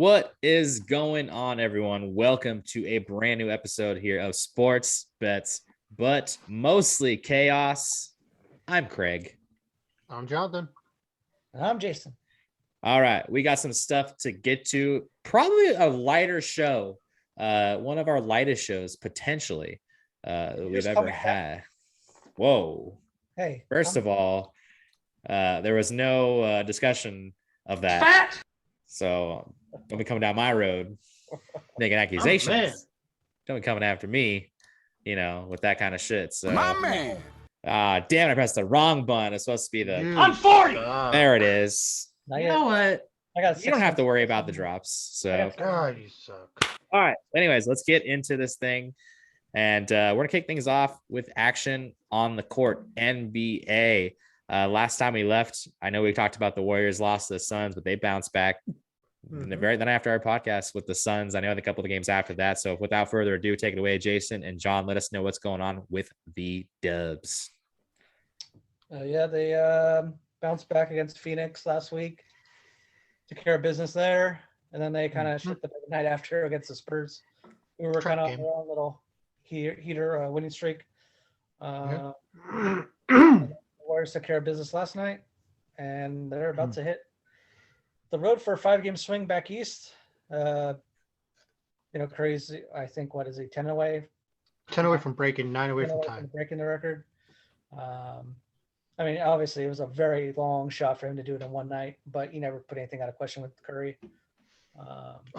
What is going on, everyone? Welcome to a brand new episode here of Sports Bets, but mostly chaos. I'm Craig. I'm Jonathan. And I'm Jason. All right, we got some stuff to get to. Probably a lighter show. One of our lightest shows, potentially, we've ever had. Whoa. Hey. First of all, there was no discussion of that. Fat. So don't be coming down my road making accusations. Don't be coming after me, with that kind of shit. So my man. Damn it, I pressed the wrong button. It's supposed to be the I'm 40. There it is. You know what? You don't have to worry about the drops. So God, you suck. all right. Anyways, let's get into this thing. And we're gonna kick things off with action on the court. NBA. Last time we left, I know we talked about the Warriors lost to the Suns, but they bounced back then after our podcast with the Suns. I know a couple of the games after that. So without further ado, take it away, Jason and John. Let us know what's going on with the Dubs. They bounced back against Phoenix last week. Took care of business there. And then they kind of shit the night after against the Spurs. We were kind of on a little heater winning streak. Warriors took care of business last night, and they're about to hit the road for a 5-game swing back east. Curry's, I think, what is he, 10 away? 10 away from breaking, 9 away from time. Breaking the record. Obviously, it was a very long shot for him to do it in one night, but you never put anything out of question with Curry.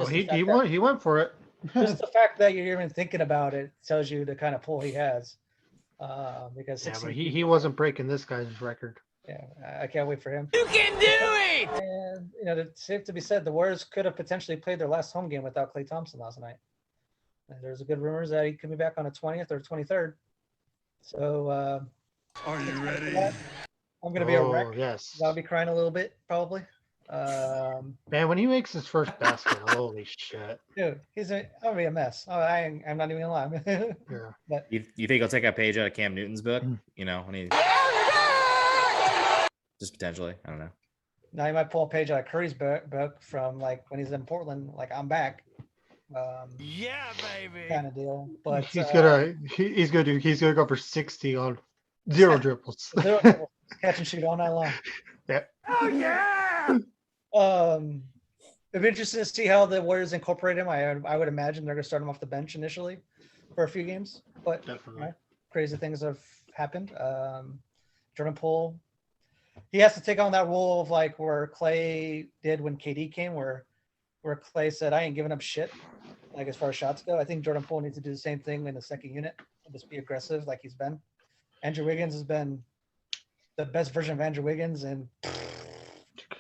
He went for it. Just the fact that you're even thinking about it tells you the kind of pull he has. Because but he wasn't breaking this guy's record. Yeah, I can't wait for him. You can do it. And it's safe to be said, the Warriors could have potentially played their last home game without Klay Thompson last night. And there's a good rumors that he could be back on the 20th or 23rd. So, are you ready? I'm gonna be a wreck. Yes. I'll be crying a little bit probably. Man, when he makes his first basket, holy shit, dude, I'm gonna be a mess. I'm not even gonna lie. Yeah. But you think he'll take a page out of Cam Newton's book? When he just potentially, I don't know. Now he might pull a page out of Curry's book from like when he's in Portland, like I'm back. Yeah, baby. Kind of deal. But he's gonna go for 60 on zero dribbles. Catch and shoot all night long. Yeah. Oh yeah. It'd be interesting to see how the Warriors incorporate him. I would imagine they're gonna start him off the bench initially for a few games, but crazy things have happened. Jordan Poole, he has to take on that role of like where Klay did when KD came, where Klay said, "I ain't giving up shit." Like as far as shots go, I think Jordan Poole needs to do the same thing in the second unit and just be aggressive like he's been. Andrew Wiggins has been the best version of Andrew Wiggins in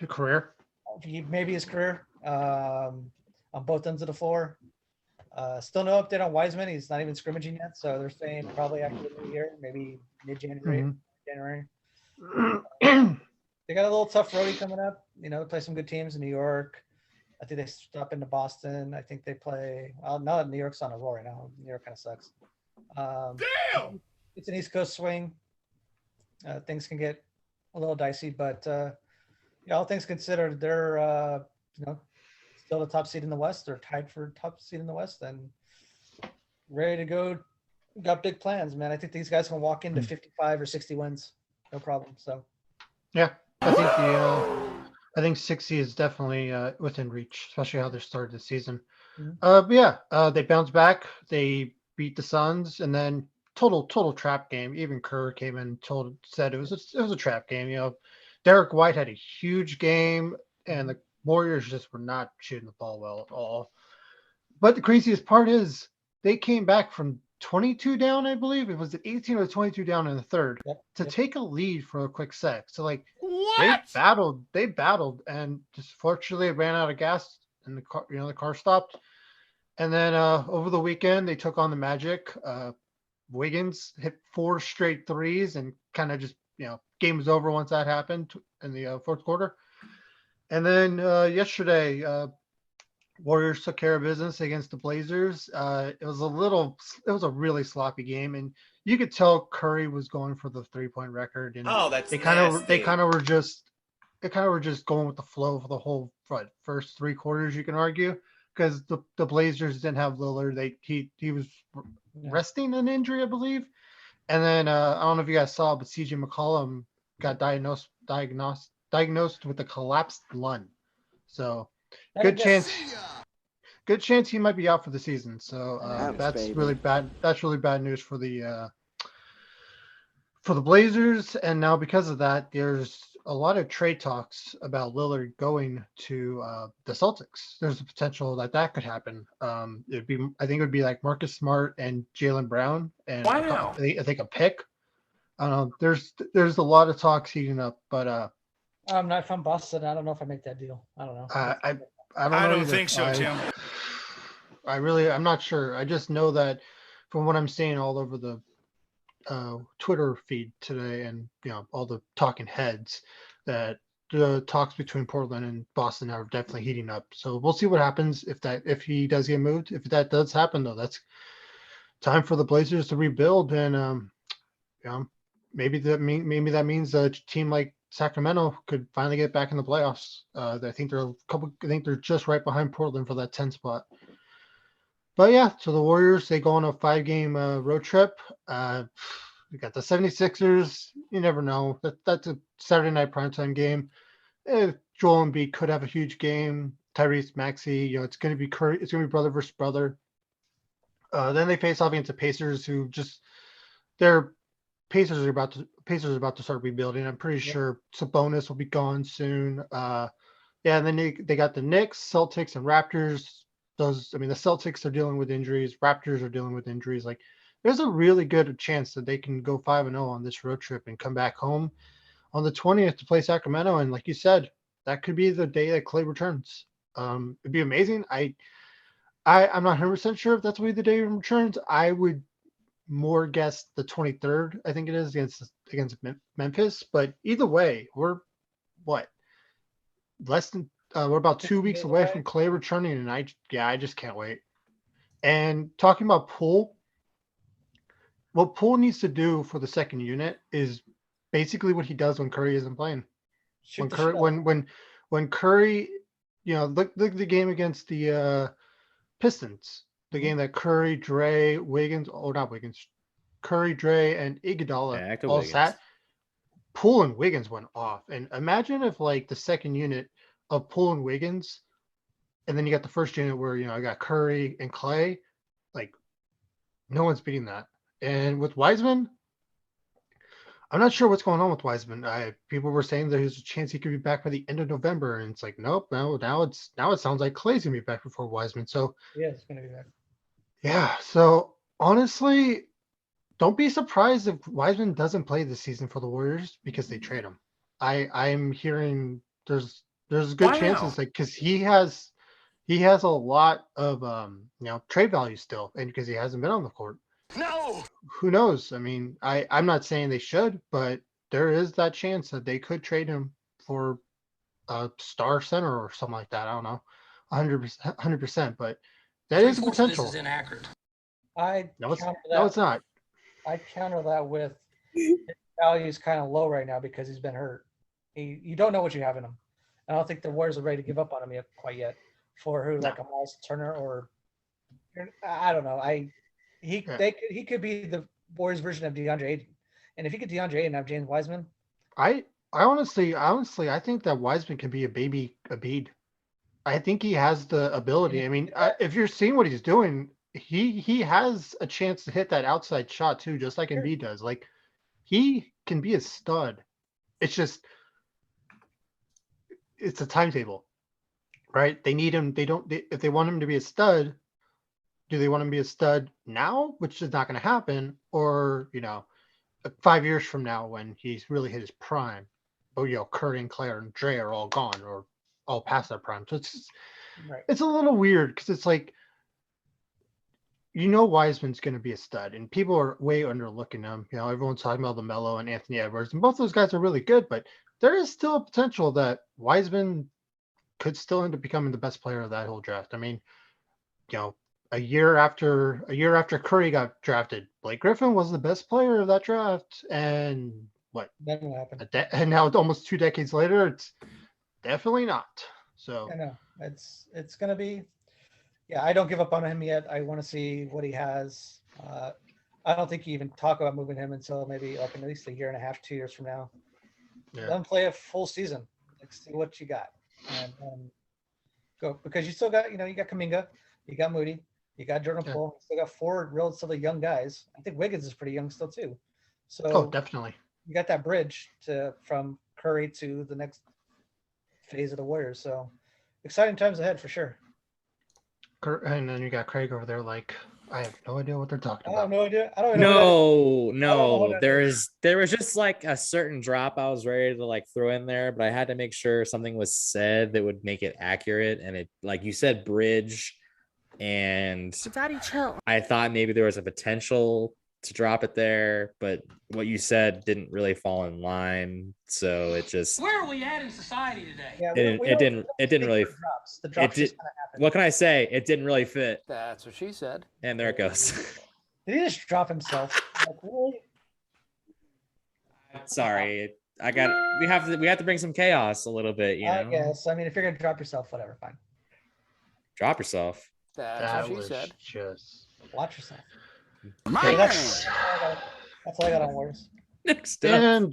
career. Maybe his career on both ends of the floor. Still no update on Wiseman. He's not even scrimmaging yet, so they're saying probably after the new year, maybe mid-January. January. They got a little tough roadie coming up. They play some good teams in New York. I think they stop into Boston. I think they play. Well, now New York's on a roll right now. New York kind of sucks. Damn. It's an East Coast swing. Things can get a little dicey, but all things considered, they're still the top seed in the West. They're tied for top seed in the West and ready to go. Got big plans, man. I think these guys can walk into 55 or 60 wins, no problem. So, yeah, I think 60 is definitely within reach, especially how they started the season. They bounced back. They beat the Suns, and then total trap game. Even Kerr came in and said it was a trap game. Derek White had a huge game, and the Warriors just were not shooting the ball well at all. But the craziest part is they came back from 22 down, I believe. It was 18 or 22 down in the third to take a lead for a quick sec. So they battled, and just fortunately ran out of gas, and the car stopped. And then over the weekend they took on the Magic. Wiggins hit 4 straight threes and kind of just game was over once that happened in the fourth quarter. And then yesterday, Warriors took care of business against the Blazers. It was a really sloppy game, and you could tell Curry was going for the 3-point record. And that's they kind of were just were just going with the flow for the whole first 3 quarters. You can argue because the Blazers didn't have Lillard. He was resting an injury, I believe. And then I don't know if you guys saw, but CJ McCollum got diagnosed with a collapsed lung. So good chance he might be out for the season. So that's really bad. That's really bad news for the Blazers. And now because of that, there's a lot of trade talks about Lillard going to the Celtics. There's a potential that could happen. I think it would be like Marcus Smart and Jaylen Brown, and I think a pick. I don't know. There's a lot of talks heating up, but I'm not from Boston. I don't know if I make that deal. I don't know. I don't think so, Tim. I'm not sure. I just know that from what I'm seeing all over the Twitter feed today, and all the talking heads, that the talks between Portland and Boston are definitely heating up. So we'll see what happens if he does get moved. If that does happen, though, that's time for the Blazers to rebuild, and maybe that means a team like Sacramento could finally get back in the playoffs. I think they're just right behind Portland for that 10 spot. But yeah, so the Warriors, they go on a 5-game road trip. We got the 76ers. You never know. That's a Saturday night primetime game. Joel Embiid could have a huge game. Tyrese Maxey, it's going to be Curry. It's going to be brother versus brother. Then they face off against the Pacers, who Pacers are about to start rebuilding. I'm pretty sure Sabonis will be gone soon. And then they got the Knicks, Celtics, and Raptors. The Celtics are dealing with injuries. Raptors are dealing with injuries. Like, there's a really good chance that they can go 5-0 on this road trip and come back home on the 20th to play Sacramento. And like you said, that could be the day that Clay returns. It'd be amazing. I'm not 100% sure if that's the way the day he returns. I would more guess the 23rd, I think it is, against Memphis. But either way, we're about 2 weeks away from Clay returning, and I just can't wait. And talking about Poole, what Poole needs to do for the second unit is basically what he does when Curry isn't playing. When Curry, look at the game against the Pistons, the game that Curry, Dre, Curry, Dre, and Iguodala all sat. Poole and Wiggins went off, and imagine if the second unit of Poole and Wiggins, and then you got the first unit where I got Curry and Clay, no one's beating that. And with Wiseman, I'm not sure what's going on with Wiseman. People were saying there's a chance he could be back by the end of November, and it's nope. Now it sounds like Clay's gonna be back before Wiseman. So yeah, it's gonna be back. Yeah. So honestly, don't be surprised if Wiseman doesn't play this season for the Warriors because they trade him. I'm hearing there's good chances because he has a lot of trade value still, and because he hasn't been on the court. No. Who knows? I mean, I'm not saying they should, but there is that chance that they could trade him for a star center or something like that. I don't know, 100%, but that is a potential. This is inaccurate. No, it's not. I counter that with his value is kind of low right now because he's been hurt. You don't know what you have in him. I don't think the Warriors are ready to give up on him quite yet. Like a Miles Turner or I don't know. He could be the Warriors version of DeAndre Ayton, and if you get DeAndre Ayton and have James Wiseman, I honestly I think that Wiseman can be a baby Embiid. I think he has the ability. I mean, if you're seeing what he's doing, he has a chance to hit that outside shot too, just like Embiid does. Like, he can be a stud. It's just it's a timetable, right? They need him. If they want him to be a stud, do they want him to be a stud now, which is not going to happen, or 5 years from now when he's really hit his prime? Curry and Clay and Dre are all gone or all past that prime. So it's a little weird because it's like, Wiseman's going to be a stud, and people are way underlooking him. Everyone's talking about LaMelo and Anthony Edwards, and both those guys are really good, but there is still a potential that Wiseman could still end up becoming the best player of that whole draft. I mean, a year after Curry got drafted, Blake Griffin was the best player of that draft, and what? That won't happen. And now almost 2 decades later, it's definitely not. So I know it's gonna be. Yeah, I don't give up on him yet. I want to see what he has. I don't think you even talk about moving him until maybe like at least a year and a half, 2 years from now. yeah. Let him play a full season. Like, see what you got, and go, because you still got, you got Kuminga, you got Moody, you got Jordan Yeah. Poole, you still got 4 relatively young guys. I think Wiggins is pretty young still too. So Oh, definitely. you got that bridge from Curry to the next phase of the Warriors. So exciting times ahead for sure. And then you got Craig over there, like, I have no idea what they're talking I have about. no idea. I don't even know. No. that There was just like a certain drop I was ready to like throw in there, but I had to make sure something was said that would make it accurate. And it, like you said, bridge, and Daddy, chill. I thought maybe there was a potential to drop it there, but what you said didn't really fall in line. So it just, Where are we at in society today? Yeah, it didn't really. drops. The drops did- just kind of happen. What can I say? It didn't really fit. That's what she said. And there it goes. Did he just drop himself? Like, really? Sorry. We have to bring some chaos a little bit, I guess. I mean, if you're gonna drop yourself, whatever, fine. Drop yourself. That's That what she was said. just. Watch yourself. Hey, That's all I got on Warriors. Next up.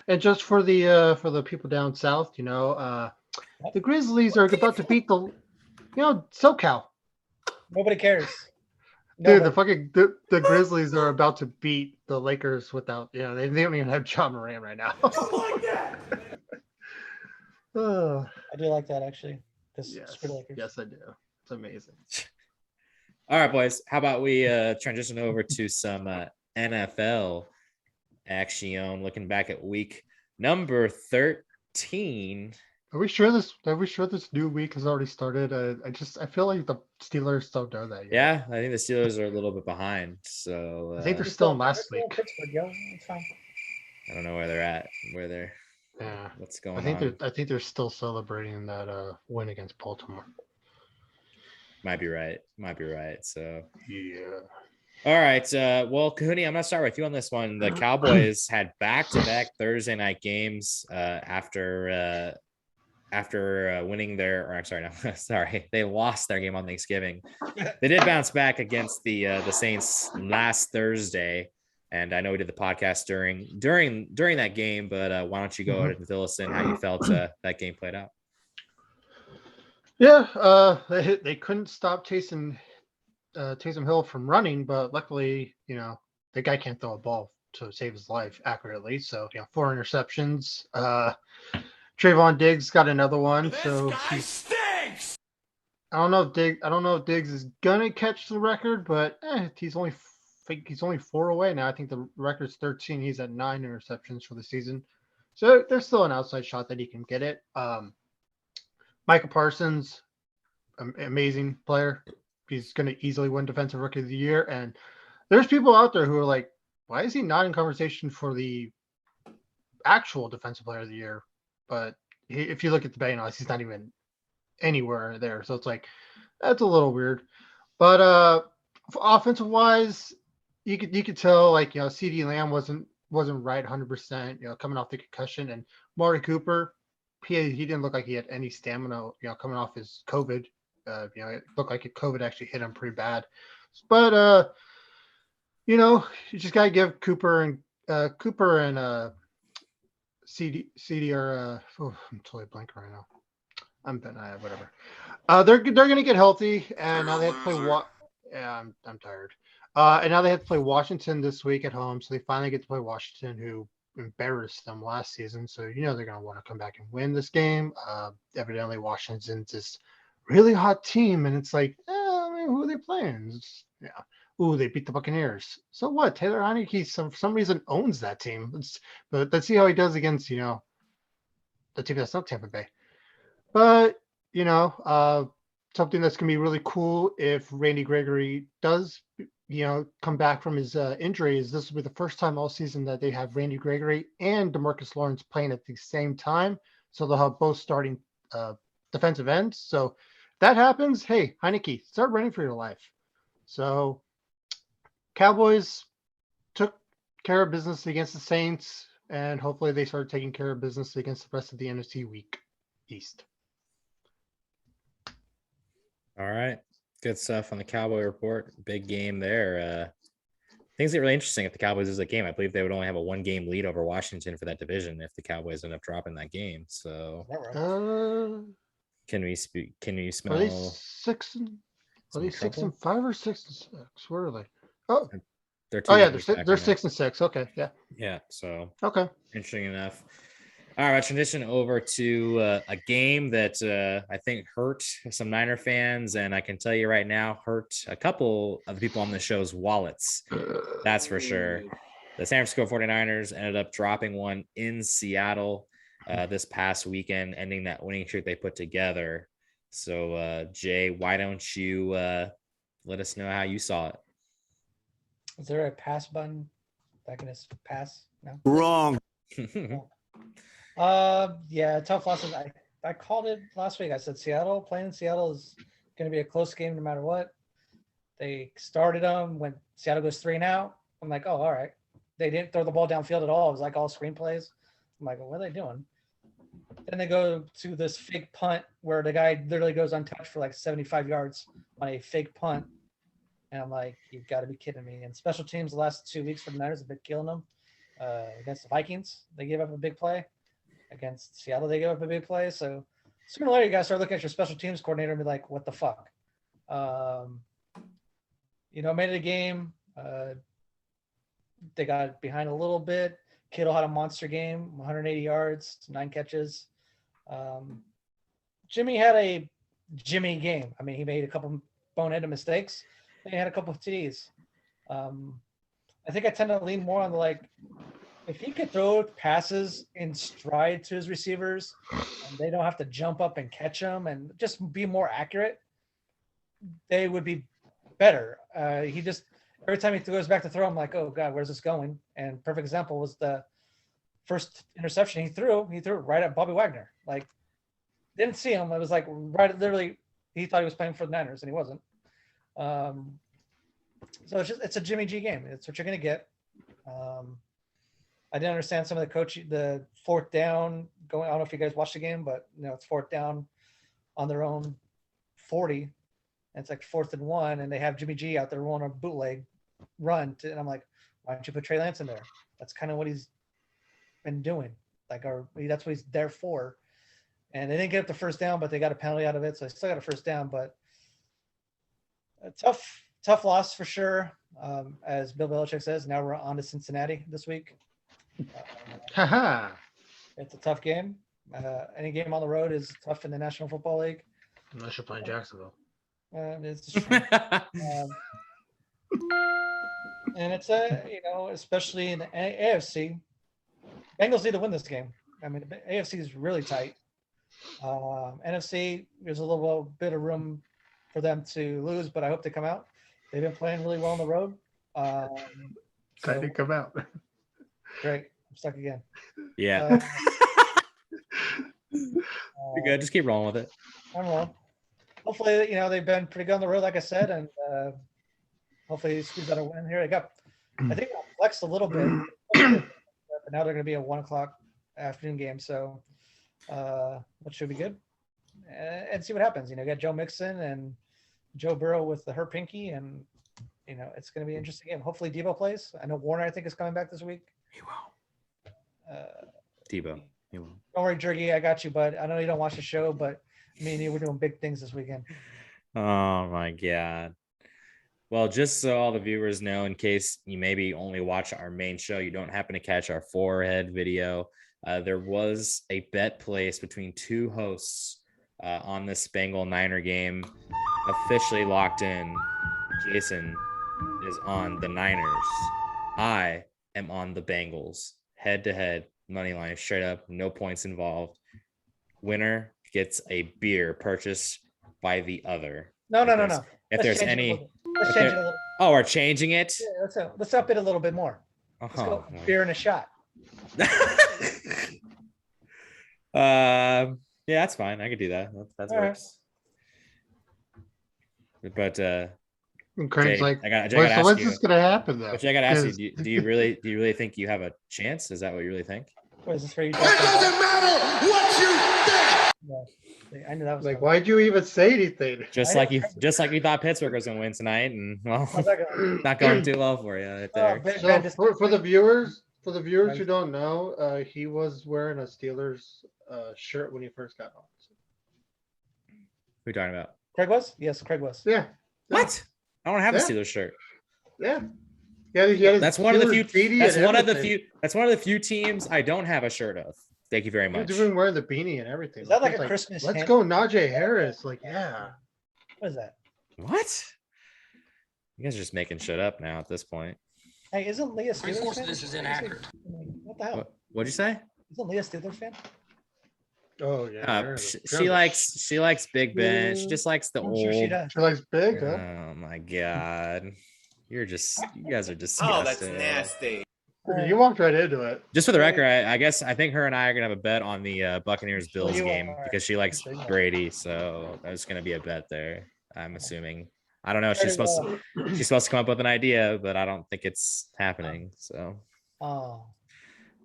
And just for the people down south, the Grizzlies are about to beat the, SoCal. Nobody cares. Dude, Nobody. the Grizzlies are about to beat the Lakers without, they don't even have John Moran right now. I do like that actually. Yes, Screw the Lakers. yes, I do. It's amazing. All right, boys. How about we transition over to some NFL action? Looking back at week number 13. Are we sure this new week has already started? I feel like the Steelers don't know that yet. Yeah, I think the Steelers are a little bit behind. So I think they're still in last They're still in week. Pittsburgh, yo. It's fine. I don't know where they're at. Yeah. What's going I think on? I think they're still celebrating that win against Baltimore. Might be right. So Yeah. all right. Well, Cohooney, I'm gonna start with you on this one. The Cowboys had back-to-back Thursday night games after winning they lost their game on Thanksgiving. They did bounce back against the Saints last Thursday, and I know we did the podcast during that game. But why don't you go ahead and fill us in how you felt that game played out? Yeah, they couldn't stop Taysom Hill from running, but luckily, the guy can't throw a ball to save his life accurately. So 4 interceptions. Trayvon Diggs got another one. So stinks. I don't know if Diggs is gonna catch the record, but he's only 4 away now. I think the record's 13. He's at 9 interceptions for the season. So there's still an outside shot that he can get it. Micah Parsons, amazing player. He's going to easily win Defensive Rookie of the Year. And there's people out there who are like, why is he not in conversation for the actual Defensive Player of the Year? But if you look at the betting odds, he's not even anywhere there. So it's like, that's a little weird. But offensive wise, you could tell, like, CeeDee Lamb wasn't right 100%, coming off the concussion. And Marty Cooper, he didn't look like he had any stamina, coming off his COVID. It looked like COVID actually hit him pretty bad. But you just gotta give Cooper and CD are I'm totally blanking right now. I'm whatever. They're gonna get healthy, and now they have to play Yeah, I'm tired. And now they have to play Washington this week at home, so they finally get to play Washington, who embarrassed them last season. So they're gonna want to come back and win this game. Evidently, Washington's this really hot team, and it's like, who are they playing? Ooh, they beat the Buccaneers. So what? Taylor Heineke, for some reason, owns that team. But let's see how he does against, the team that's not Tampa Bay. But, something that's going to be really cool if Randy Gregory does, come back from his injury, is this will be the first time all season that they have Randy Gregory and DeMarcus Lawrence playing at the same time. So they'll have both starting defensive ends. So that happens. Hey, Heineke, start running for your life. So Cowboys took care of business against the Saints, and hopefully they start taking care of business against the rest of the NFC weak East. All right. Good stuff on the Cowboy report. Big game there. Things get really interesting if the Cowboys lose a game. I believe they would only have a 1-game lead over Washington for that division if the Cowboys end up dropping that game. So can we smell? Are they 6 and? Are they 6 and 5 or 6 and 6? Where are they? Oh, they're 6 and 6. Okay, yeah. Yeah. So okay, interesting enough. All right, transition over to a game that I think hurt some Niner fans, and I can tell you right now, hurt a couple of the people on the show's wallets. That's for sure. The San Francisco 49ers ended up dropping one in Seattle this past weekend, ending that winning streak they put together. So, Jay, why don't you let us know how you saw it? Is there a pass button that can just pass? No. Wrong. Yeah, tough losses. I called it last week. I said playing in Seattle is going to be a close game no matter what. They started them when Seattle goes 3 and out. I'm like, oh, all right. They didn't throw the ball downfield at all. It was like all screenplays. I'm like, well, what are they doing? Then they go to this fake punt where the guy literally goes untouched for like 75 yards on a fake punt. And I'm like, you've got to be kidding me. And special teams the last 2 weeks for the Niners have been killing them. Against the Vikings, they gave up a big play. Against Seattle, they gave up a big play. So sooner or later, you guys start looking at your special teams coordinator and be like, what the fuck? Made it a game. They got behind a little bit. Kittle had a monster game, 180 yards, 9 catches. Jimmy had a Jimmy game. I mean, he made a couple boneheaded mistakes. He had a couple of TDs. I think I tend to lean more on the if he could throw passes in stride to his receivers and they don't have to jump up and catch them and just be more accurate, they would be better. He just, every time he goes back to throw, I'm like, oh God, where's this going? And perfect example was the first interception he threw it right at Bobby Wagner. Like, didn't see him. It was like literally, he thought he was playing for the Niners and he wasn't. So it's a Jimmy G game. It's what you're going to get. I didn't understand some of the 4th down going. I don't know if you guys watched the game, but it's 4th down on their own 40. And it's like 4th and 1, and they have Jimmy G out there rolling a bootleg run. And I'm like, why don't you put Trey Lance in there? That's kind of what he's been doing. That's what he's there for. And they didn't get up the first down, but they got a penalty out of it. So I still got a first down, but a tough loss for sure. As Bill Belichick says, now we're on to Cincinnati this week. It's a tough game. Any game on the road is tough in the National Football League. Unless you're playing Jacksonville. It's true. And it's especially in the AFC, Bengals need to win this game. I mean, the AFC is really tight. NFC, there's a little bit of room for them to lose, but I hope they come out. They've been playing really well on the road. Glad they come out. Great. I'm stuck again. Yeah. You're good. Just keep rolling with it. I'm rolling. Hopefully, they've been pretty good on the road, like I said, and hopefully they squeeze out a win here. I think they'll flex a little bit, but now they're going to be a 1:00 afternoon game, so that should be good. And see what happens. You got Joe Mixon and Joe Burrow with the hurt pinky, and it's going to be an interesting game. Hopefully Debo plays. I know Warner, I think, is coming back this week. He will. Debo. He will. Don't worry, Jergy. I got you, bud. I know you don't watch the show, but me and you were doing big things this weekend. Oh my God. Well, just so all the viewers know, in case you maybe only watch our main show, you don't happen to catch our forehead video, there was a bet placed between 2 hosts on this Bengal Niner game, officially locked in. Jason is on the Niners. I am on the Bengals. Head-to-head, money line, straight up, no points involved. Winner gets a beer purchased by the other. No. If there's any, let's change it a little. Oh, we're changing it. Yeah, let's up it a little bit more. Let's go beer and a shot. Yeah, that's fine. I could do that. That works. Right. But And Craig's Jay, like, I gotta so ask when's you. this gonna happen though? But I gotta ask you, 'Cause- do you really think you have a chance? Is that what you really think? What is this for you? It doesn't matter what you think. Yeah. I knew that was like, coming. why'd you even say anything? Just like you thought Pittsburgh was gonna win tonight, and well, How's that going? not going too well for you right there. Big So fan for the viewers Right. who don't know, he was wearing a Steelers shirt when he first got on. Who are you talking about? Craig was? Yes, Craig was. Yeah. What? I don't have a Yeah. Steelers shirt. Yeah. Yeah, he had his That's one of the Steelers few. beanie That's and one of the everything. few. That's one of the few teams I don't have a shirt of. Thank you very He much. was even wearing the beanie and everything. Is that like It's a Christmas Let's hand- go, Najee Harris. Like, yeah. What is that? What? You guys are just making shit up now at this point. Hey, isn't Leah Steelers Three-fourths fan? of this is inaccurate. What the hell? What'd you say? Isn't Leah Steelers fan? Oh yeah. She likes Big Ben. She just likes the I'm old. sure she does. She likes big, huh? Oh my god. You guys are disgusting. Oh, that's nasty. You walked right into it. Just for the record, I think her and I are gonna have a bet on the Buccaneers Bills You game are. because she likes Sure you are. Brady, so there's gonna be a bet there. I'm assuming. I don't know if she's supposed to come up with an idea, but I don't think it's happening. So Oh,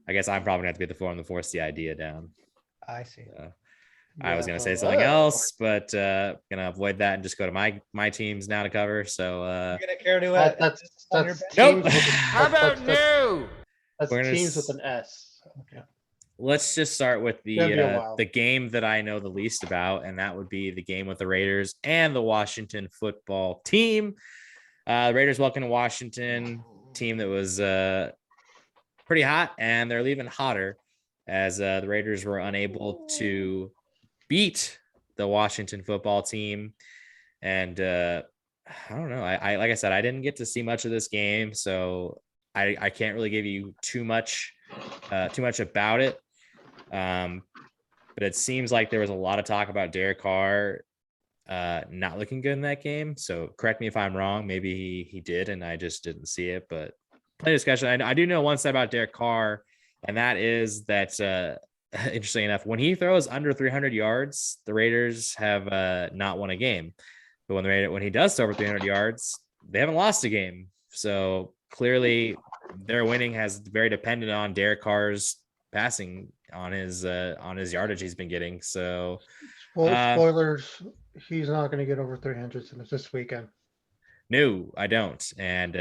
I guess I'm probably gonna have to be the floor and force the idea down. I see. I was gonna say Yeah. something else, but gonna avoid that and just go to my teams now to cover. So You're gonna care to That's on your that's bet? Nope. teams with How about no? that's We're gonna teams with an S. Okay. let's just start with Gonna be a while. the game that I know the least about, and that would be the game with the Raiders and the Washington football team. The Raiders welcome to Washington, team that was pretty hot, and they're leaving hotter as the Raiders were unable to beat the Washington football team. And I don't know. I like I said, I didn't get to see much of this game, so I can't really give you too much about it. But it seems like there was a lot of talk about Derek Carr not looking good in that game. So correct me if I'm wrong. Maybe he did, and I just didn't see it. But plenty of discussion. I do know one side about Derek Carr, and that is that interesting enough, when he throws under 300 yards, the Raiders have not won a game. But when he does throw over 300 yards, they haven't lost a game. So clearly, their winning has very dependent on Derek Carr's passing on his yardage he's been getting. So Spoilers, he's not going to get over 300 this weekend. no, I don't. And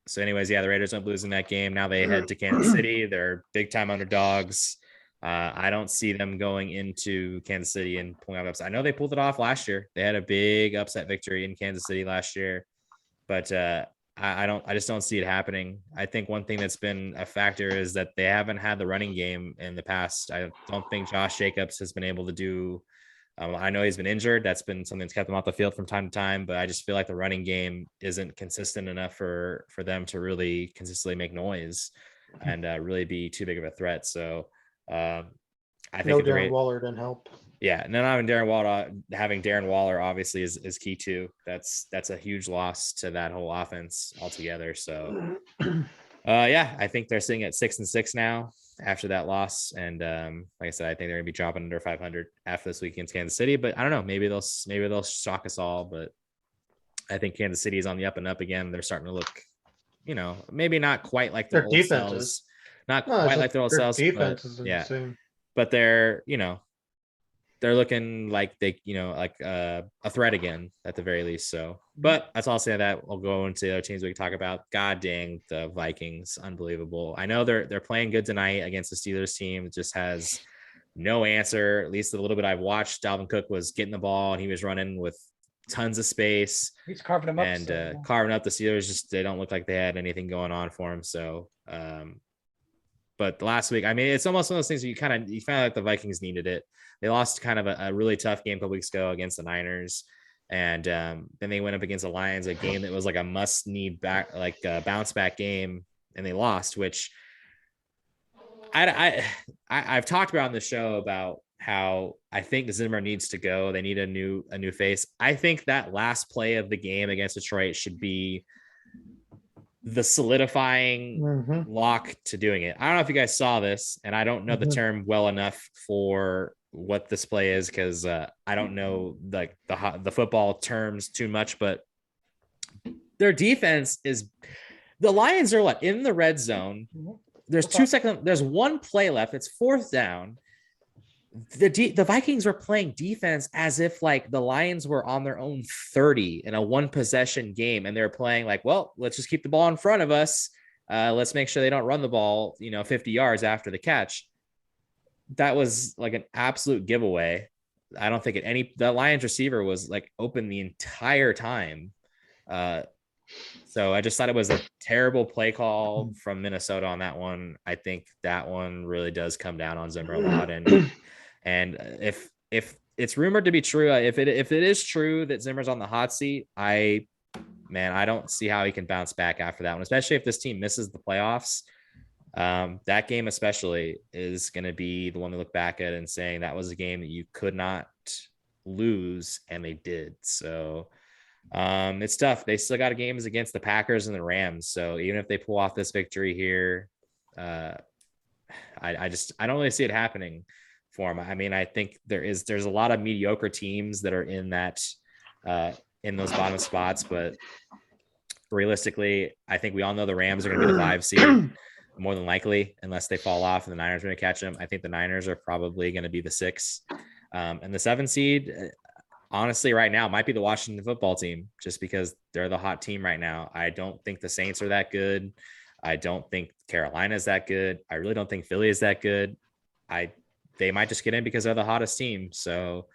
so anyways, yeah, the Raiders went losing that game. Now they head to Kansas City. They're big time underdogs. I don't see them going into Kansas City and pulling out upset. I know they pulled it off last year. They had a big upset victory in Kansas City last year, but I just don't see it happening. I think one thing that's been a factor is that they haven't had the running game in the past. I don't think Josh Jacobs has been able to do. I know he's been injured. That's been something that's kept him off the field from time to time, but I just feel like the running game isn't consistent enough for them to really consistently make noise and really be too big of a threat. So I think No, Darren Waller didn't help. Yeah, and then having Darren Waller obviously is key too. That's a huge loss to that whole offense altogether. So yeah, I think they're sitting at 6-6 now after that loss. And like I said, I think they're gonna be dropping under 500 after this week against Kansas City. But I don't know, maybe they'll shock us all. But I think Kansas City is on the up and up again. They're starting to look, maybe not quite like their old selves. Not quite like their old selves. Defense is yeah. insane. But they're looking like they, like a threat again at the very least. So, but that's all I'll say. That we'll go into other teams we can talk about. God dang, the Vikings, unbelievable. I know they're playing good tonight against the Steelers team. It just has no answer. At least a little bit I've watched. Dalvin Cook was getting the ball and he was running with tons of space. He's carving them up. And carving up the Steelers. Just they don't look like they had anything going on for him. So, but last week, I mean, it's almost one of those things where you found like the Vikings needed it. They lost kind of a really tough game a couple weeks ago against the Niners. And then they went up against the Lions, a game that was like a must-need bounce back game, and they lost, which I've talked about on the show about how I think Zimmer needs to go. They need a new face. I think that last play of the game against Detroit should be the solidifying lock to doing it. I don't know if you guys saw this, and I don't know the term well enough for what this play is because I don't know like the football terms too much, but their defense is the Lions are what in the red zone. There's 2 seconds. There's one play left. It's 4th down. The Vikings were playing defense as if like the Lions were on their own 30 in a 1-possession game. And they're playing like, well, let's just keep the ball in front of us. Let's make sure they don't run the ball, 50 yards after the catch. That was like an absolute giveaway. I don't think the Lions receiver was like open the entire time. So I just thought it was a terrible play call from Minnesota on that one. I think that one really does come down on Zimmer a lot. And if it's rumored to be true, if it is true that Zimmer's on the hot seat, I don't see how he can bounce back after that one, especially if this team misses the playoffs. That game especially is going to be the one to look back at and saying that was a game that you could not lose, and they did. So it's tough. They still got games against the Packers and the Rams. So even if they pull off this victory here, I don't really see it happening for them. I mean, I think there's a lot of mediocre teams that are in that in those bottom spots, but realistically, I think we all know the Rams are going to be the 5 seed more than likely, unless they fall off and the Niners are going to catch them. I think the Niners are probably going to be the 6, and the 7 seed. Honestly, right now might be the Washington football team, just because they're the hot team right now. I don't think the Saints are that good. I don't think Carolina is that good. I really don't think Philly is that good. They might just get in because they're the hottest team. So,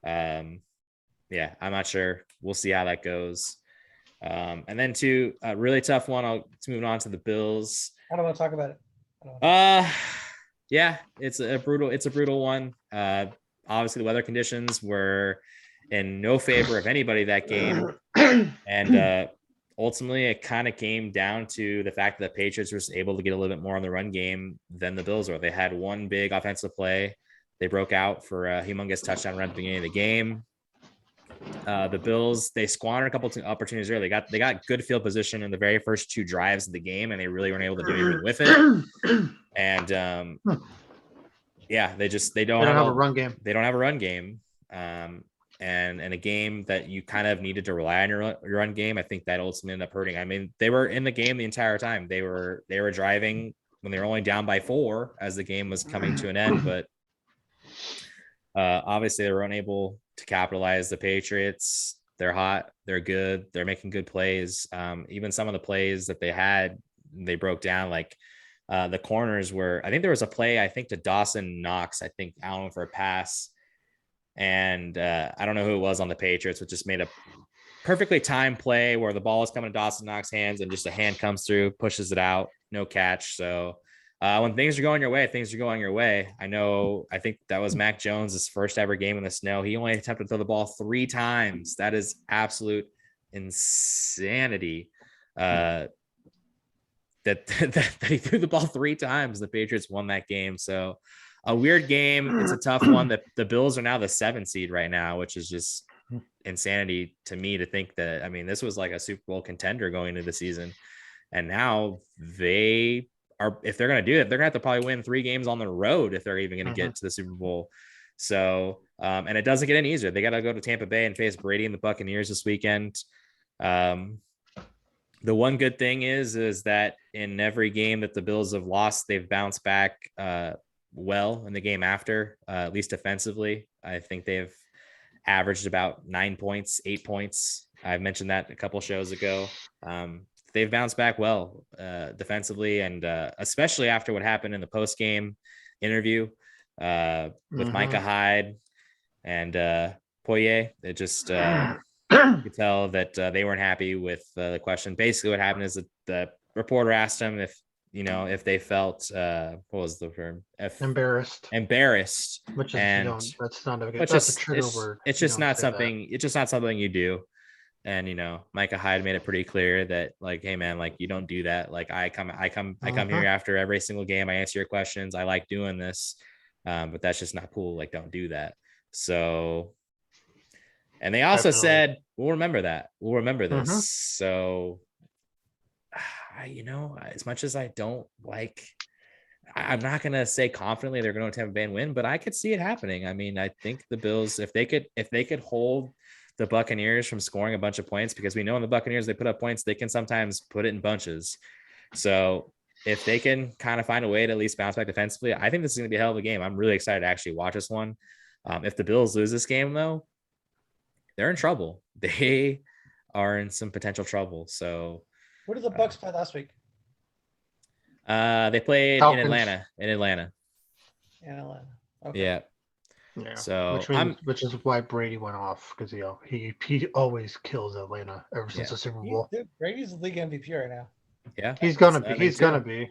yeah, I'm not sure. We'll see how that goes. And then to a really tough one, let's move on to the Bills. I don't want to talk about it. Yeah, it's a brutal one. Obviously the weather conditions were in no favor of anybody that game. And ultimately it kind of came down to the fact that the Patriots were able to get a little bit more on the run game than the Bills were. They had one big offensive play. They broke out for a humongous touchdown run at the beginning of the game. The Bills, they squandered a couple of opportunities early. They got good field position in the very first 2 drives of the game, and they really weren't able to do anything with it. And yeah, they don't have a run game. They don't have a run game. And in a game that you kind of needed to rely on your run game, I think that ultimately ended up hurting. I mean, they were in the game the entire time. They were driving when they were only down by 4 as the game was coming to an end, but obviously they were unable to capitalize. The Patriots, they're hot, they're good, they're making good plays. Even some of the plays that they broke down, like the corners were, I think there was a play, to Dawson Knox, Allen for a pass. And I don't know who it was on the Patriots, but just made a perfectly timed play where the ball is coming to Dawson Knox's hands and just a hand comes through, pushes it out, no catch. So when things are going your way, things are going your way. I think that was Mac Jones' first ever game in the snow. He only attempted to throw the ball 3 times. That is absolute insanity. That he threw the ball 3 times. The Patriots won that game. So a weird game. It's a tough one. That the Bills are now the 7 seed right now, which is just insanity to me to think that. I mean, this was like a Super Bowl contender going into the season, and now they are. If they're going to do it, they're going to have to probably win 3 games on the road if they're even going to get to the Super Bowl. So, and it doesn't get any easier. They got to go to Tampa Bay and face Brady and the Buccaneers this weekend. The one good thing is that in every game that the Bills have lost, they've bounced back well in the game after, at least defensively. I think they've averaged about 9 points, 8 points. I've mentioned that a couple shows ago. They've bounced back well defensively, and especially after what happened in the post-game interview with Micah Hyde and Poirier. It just you could tell that they weren't happy with the question. Basically what happened is that the reporter asked them if they felt what was the term? Embarrassed. Which is that's not a trigger word. It's just not something. It's just not something you do. And Micah Hyde made it pretty clear that, like, hey man, like, you don't do that. Like, I come here after every single game. I answer your questions. I like doing this, but that's just not cool. Like, don't do that. So, and they also said, we'll remember that. We'll remember this. So, as much as I don't like, I'm not going to say confidently they're going to Tampa Bay and win, but I could see it happening. I mean, I think the Bills, if they could hold the Buccaneers from scoring a bunch of points, because we know in the Buccaneers, they put up points, they can sometimes put it in bunches. So if they can kind of find a way to at least bounce back defensively, I think this is going to be a hell of a game. I'm really excited to actually watch this one. If the Bills lose this game, though, they're in trouble. They are in some potential trouble. So Who did the Bucks play last week? they played Falcons. in Atlanta. In Atlanta. Okay. Yeah. Yeah. So which is why Brady went off, because he always kills Atlanta ever since the Super Bowl. Brady's the league MVP right now. Yeah. He's gonna be. He's gonna be.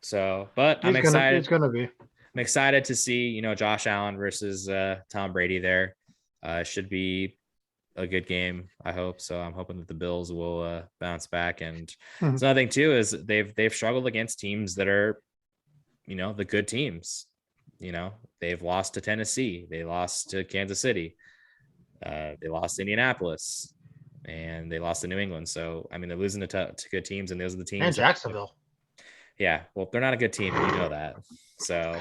So, but I'm excited. He's gonna be. I'm excited to see, Josh Allen versus Tom Brady there. Should be a good game, I hope. So I'm hoping that the Bills will bounce back. And it's another thing too is they've struggled against teams that are, the good teams. They've lost to Tennessee, they lost to Kansas City, they lost to Indianapolis, and they lost to New England. So I mean, they're losing to good teams, and those are the teams. And Jacksonville. Yeah, well, they're not a good team, and you know that. So.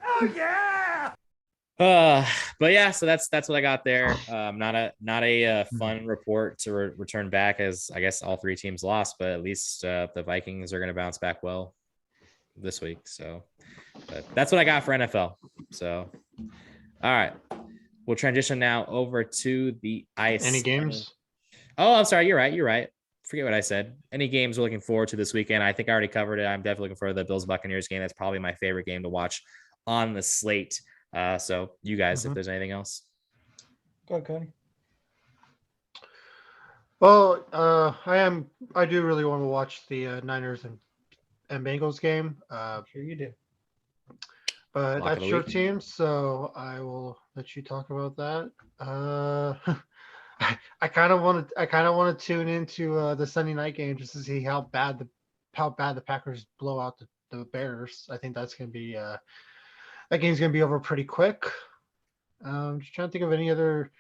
Oh yeah. But yeah, so that's what I got there. Not a fun report to return back, as I guess all three teams lost, but at least the Vikings are going to bounce back well this week. So but that's what I got for NFL. So all right, we'll transition now over to the ice. Any games? Oh, I'm sorry. You're right. Forget what I said. Any games we're looking forward to this weekend? I think I already covered it. I'm definitely looking for the Bills Buccaneers game. That's probably my favorite game to watch on the slate. So you guys, if there's anything else. Go ahead, Coney. Well, I do really want to watch the Niners and Bengals game. Sure you do. But Lock of that's the your week. team, so I will let you talk about that. I kind of want to tune into the Sunday night game just to see how bad the Packers blow out the Bears. I think that's gonna be that game's gonna be over pretty quick. Just trying to think of any other.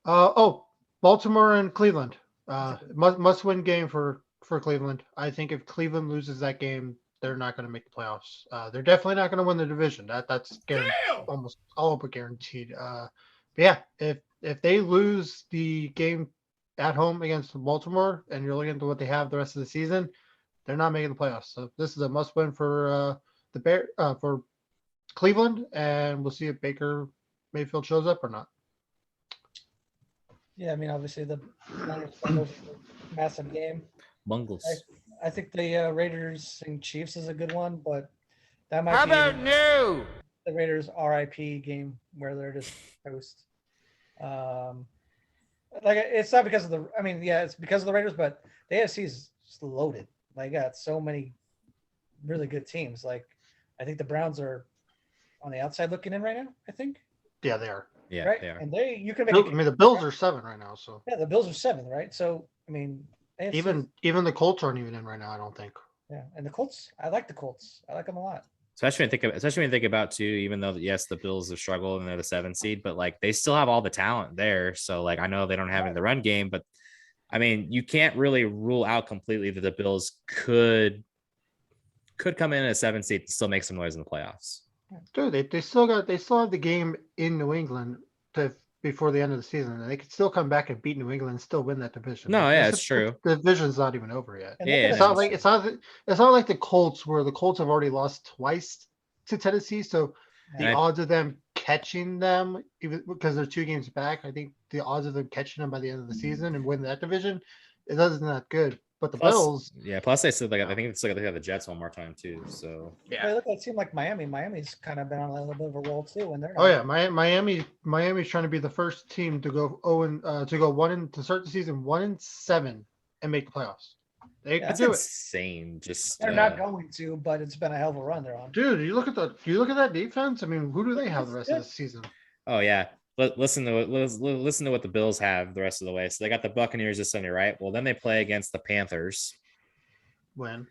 Baltimore and Cleveland. Must win game for Cleveland. I think if Cleveland loses that game, they're not going to make the playoffs. They're definitely not going to win the division. That's almost all but guaranteed. But yeah, if they lose the game at home against Baltimore, and you're looking at what they have the rest of the season, they're not making the playoffs. So this is a must win for for Cleveland, and we'll see if Baker Mayfield shows up or not. Yeah, I mean, obviously the Niners Bengals massive game. Bungles. I think the Raiders and Chiefs is a good one, but that might How be about no? the Raiders RIP game where they're just toast. Like it's not because of the. I mean, yeah, it's because of the Raiders, but the AFC is just loaded. Like, got so many really good teams. Like, I think the Browns are on the outside looking in right now. I think. Yeah, they are. Yeah, right. they are. And you can make. I mean, the Bills are 7 right now, so Yeah, the Bills are 7, right? So I mean, AFC even the Colts aren't even in right now. I don't think. Yeah, and the Colts. I like the Colts. I like them a lot. Especially when you think about too, even though yes, the Bills have struggled and they're the 7th seed, but like they still have all the talent there. So like I know they don't have it in the run game, but I mean you can't really rule out completely that the Bills could come in at 7th seed and still make some noise in the playoffs. Dude, they still have the game in New England before the end of the season, and they could still come back and beat New England and still win that division. No, yeah, it's true. The division's not even over yet. And Yeah, It's not like the Colts, where the Colts have already lost twice to Tennessee. So the odds of them catching them, even because they're 2 games back, I think the odds of them catching them by the end of the season and winning that division, it isn't that good. But the Bills, plus they said I think they got the Jets one more time too. So Yeah, look at a team like Miami. Miami's kind of been on a little bit of a roll too, and they're. oh yeah, Miami's trying to be the first team to go to start the season 1-7 and make the playoffs. They could that's do it. insane. Just They're not going to, but it's been a hell of a run they're on. Dude, you look at that defense. I mean, who do they have the rest of the season? Oh yeah. Listen to what the Bills have the rest of the way. So they got the Buccaneers this Sunday, right? Well, then they play against the Panthers. When?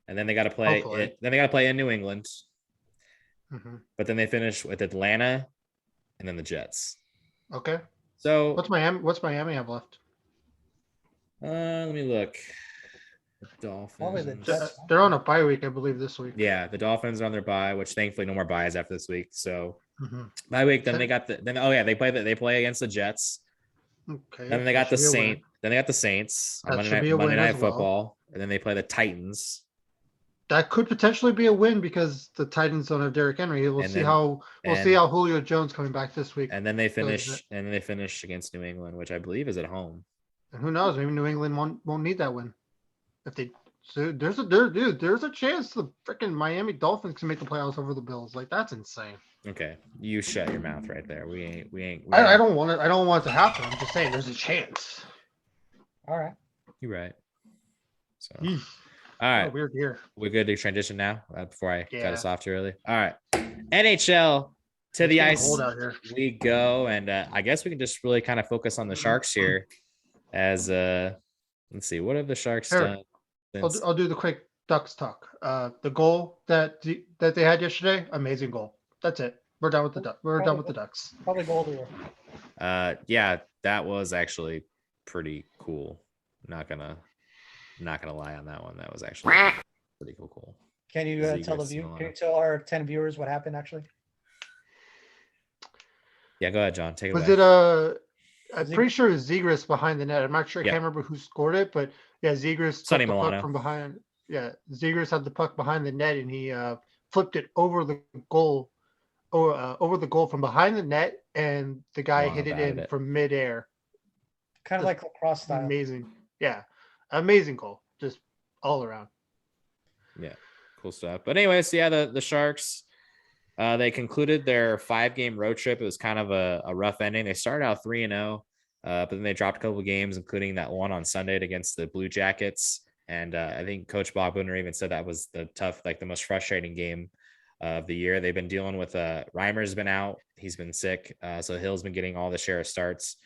And then they got to play. Then they got to play in New England. Mm-hmm. But then they finish with Atlanta, and then the Jets. Okay. So What's Miami have left? Let me look. The Probably Dolphins. the Jets. They're on a bye week, I believe, this week. Yeah, the Dolphins are on their bye, which thankfully no more byes after this week. So Bye week. Then they got they play against the Jets. Okay. Then they got the Saints. Then they got the Saints on That should be a Monday win Night as well. Football, and then they play the Titans. That could potentially be a win because the Titans don't have Derrick Henry. We'll see how Julio Jones coming back this week. And then they finish against New England, which I believe is at home. And who knows? Maybe New England won't need that win. If they there's a chance the freaking Miami Dolphins can make the playoffs over the Bills. Like that's insane. Okay, you shut your mouth right there. We ain't. I don't want it. I don't want it to happen. I'm just saying there's a chance. All right. You're right. So, all right. Weird here. We're good to transition now before I cut us off too early. All right. NHL to the ice we go. And I guess we can just really kind of focus on the Sharks here as let's see. What have the Sharks done? I'll do the quick Ducks talk. The goal that they had yesterday, amazing goal. That's it. We're done with the Ducks. We're done with the Ducks. Probably goal of the year. Yeah, that was actually pretty cool. Not gonna lie on that one. That was actually pretty cool. Can you tell our 10 viewers what happened actually? Yeah, go ahead, John. Take it away. I'm pretty sure it was Zegras behind the net. I'm not sure. I can't remember who scored it, but yeah, Zegras took the puck from behind. Yeah, Zegras had the puck behind the net, and he flipped it over the goal, over the goal from behind the net, and the guy hit it in from midair. Kind of like lacrosse style. Amazing. Yeah, amazing goal. Just all around. Yeah, cool stuff. But anyways, yeah, the Sharks, they concluded their 5-game road trip. It was kind of a rough ending. They started out 3-0, but then they dropped a couple of games, including that one on Sunday against the Blue Jackets. And I think Coach Bob Booner even said that was the most frustrating game of the year. They've been dealing with Reimer's been out. He's been sick. So Hill's been getting all the share of starts.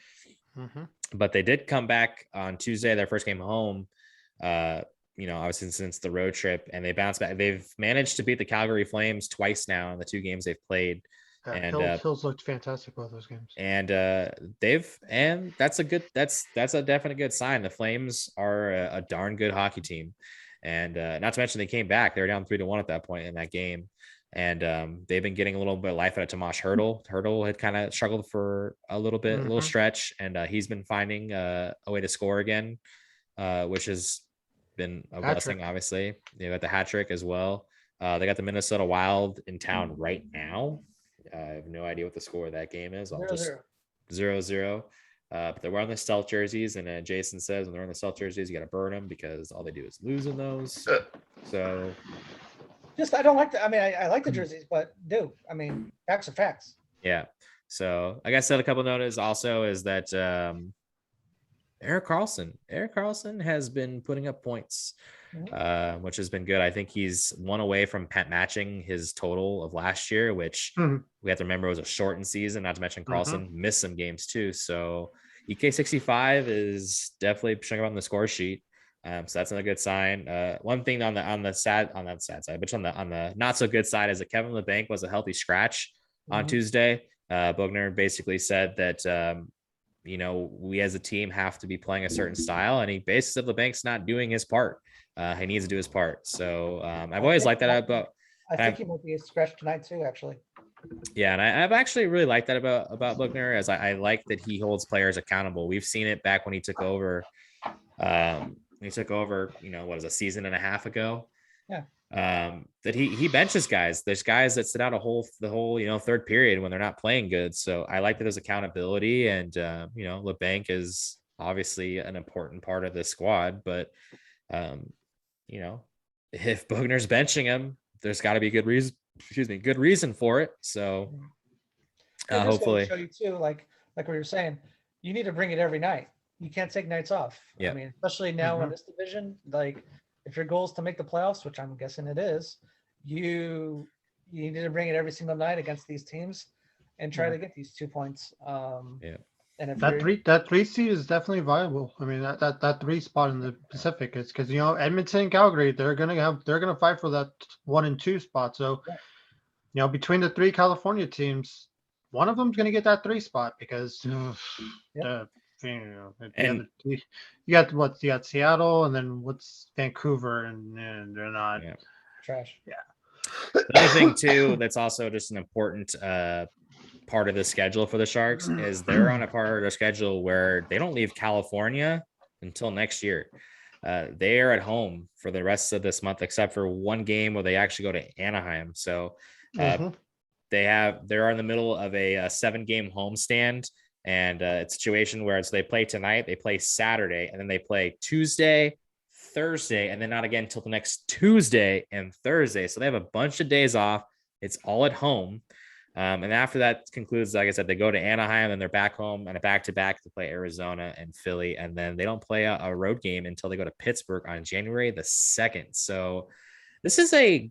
But they did come back on Tuesday, their first game home, obviously since the road trip, and they bounced back. They've managed to beat the Calgary Flames twice now in the 2 games they've played. And Hills looked fantastic both those games. And that's a definite good sign. The Flames are a darn good hockey team. And not to mention they came back. They were down 3-1 at that point in that game. And they've been getting a little bit of life out of Tomas Hertl. Hertl had kind of struggled for a little bit, a little stretch, and he's been finding a way to score again, which has been a blessing, obviously. They got the hat trick as well. They got the Minnesota Wild in town right now. I have no idea what the score of that game is. I'll just 0-0. But they're wearing the stealth jerseys, and Jason says when they're in the stealth jerseys, you got to burn them because all they do is lose in those. So. I don't like I like the jerseys, but facts are facts. Yeah. So like I said, a couple notices also is that Erik Karlsson has been putting up points, which has been good. I think he's one away from matching his total of last year, which we have to remember was a shortened season, not to mention Karlsson missed some games too. So EK65 is definitely showing up on the score sheet. So that's another good sign. One thing on the sad side, but on the not so good side is that Kevin LeBanc was a healthy scratch on Tuesday. Bogner basically said that we as a team have to be playing a certain style, and he basically said LeBanc's not doing his part. He needs to do his part. So I've always liked that about. I think he might be a scratch tonight too, actually. Yeah, and I've actually really liked that about Bogner, as I like that he holds players accountable. We've seen it back when he took over. A season and a half ago. Yeah. That he benches guys. There's guys that sit out the whole third period when they're not playing good. So I like that there's accountability, and LeBanc is obviously an important part of this squad. But if Bogner's benching him, there's got to be a good reason for it. So hopefully, show you too, like what you're saying, you need to bring it every night. You can't take nights off. Yeah. Especially now in this division, like if your goal is to make the playoffs, which I'm guessing it is, you need to bring it every single night against these teams and try to get these 2 points. And if that 3 seed is definitely viable. That 3 spot in the Pacific is because Edmonton and Calgary, they're gonna fight for that 1 and 2 spot. So between the 3 California teams, one of them's gonna get that 3 spot because you got Seattle, and then what's Vancouver, and they're not trash. Yeah. Another thing too that's also just an important part of the schedule for the Sharks is they're on a part of their schedule where they don't leave California until next year. They are at home for the rest of this month, except for one game where they actually go to Anaheim. So they're in the middle of a 7-game homestand, and it's a situation where they play tonight, they play Saturday, and then they play Tuesday, Thursday, and then not again until the next Tuesday and Thursday. So they have a bunch of days off. It's all at home. And after that concludes, like I said, they go to Anaheim and they're back home and a back-to-back to play Arizona and Philly. And then they don't play a road game until they go to Pittsburgh on January the 2nd. So this is a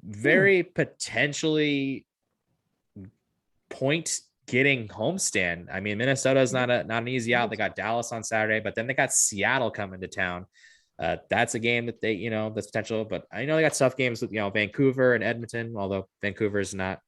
very potentially point getting homestand. I mean, Minnesota is not an easy out. They got Dallas on Saturday, but then they got Seattle coming to town. That's a game that they, that's potential, but I know they got tough games with, Vancouver and Edmonton, although Vancouver is not,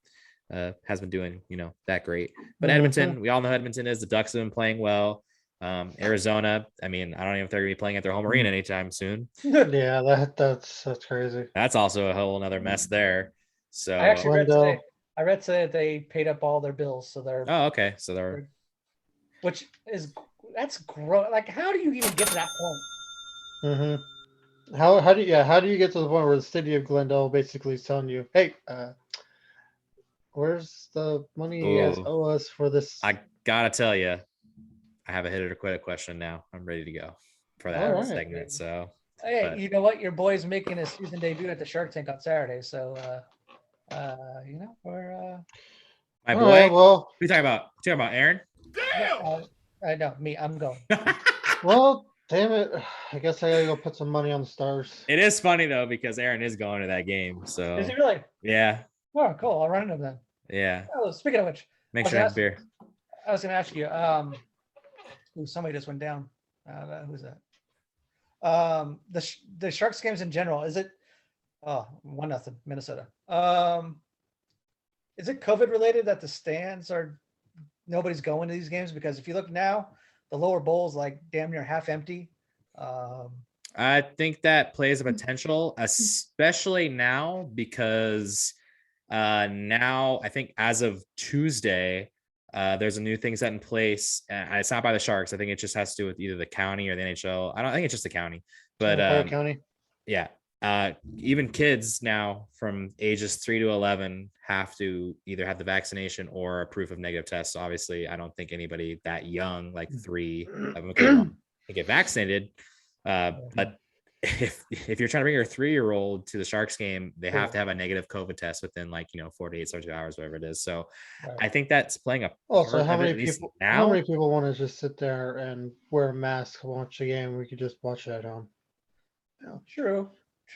has been doing, that great, but Edmonton, we all know Edmonton is. The Ducks have been playing well. Arizona, I mean, I don't even think they're gonna be playing at their home arena anytime soon. Yeah, that's crazy. That's also a whole another mess there. So I actually read today that they paid up all their bills, so they're okay. So they're, which is that's gross. Like, how do you even get to that point? How do you get to the point where the city of Glendale basically is telling you, hey, where's the money you guys owe us for this? I gotta tell you, I have a hit it or quit it question now. I'm ready to go for that segment. So hey, you know what? Your boy's making his season debut at the Shark Tank on Saturday. So we're my boy. Right, well, who you talking about? You talking about Aaron? I know me. I'm going. Well, damn it. I guess I gotta go put some money on the Stars. It is funny though, because Aaron is going to that game. So is he really? Yeah. Oh, cool. I'll run into him then. Yeah. Oh, speaking of which, make sure I have beer. I was gonna ask you, somebody just went down. Who's that? The Sharks games in general, is it 1-0 Minnesota? Is it COVID related that the stands are nobody's going to these games? Because if you look now, the lower bowl is like damn near half empty. I think that plays a potential, especially now, because now I think as of Tuesday, there's a new thing set in place. It's not by the Sharks. I think it just has to do with either the county or the NHL. I don't think it's just the county, but county. Yeah. Even kids now from ages 3 to 11 have to either have the vaccination or a proof of negative test. So obviously, I don't think anybody that young, like 3, can get vaccinated. But if you're trying to bring your 3-year-old to the Sharks game, they have to have a negative COVID test within 48, 72 hours, whatever it is. So I think that's playing a also how many people want to just sit there and wear a mask and watch the game? We could just watch it at home. Yeah, true.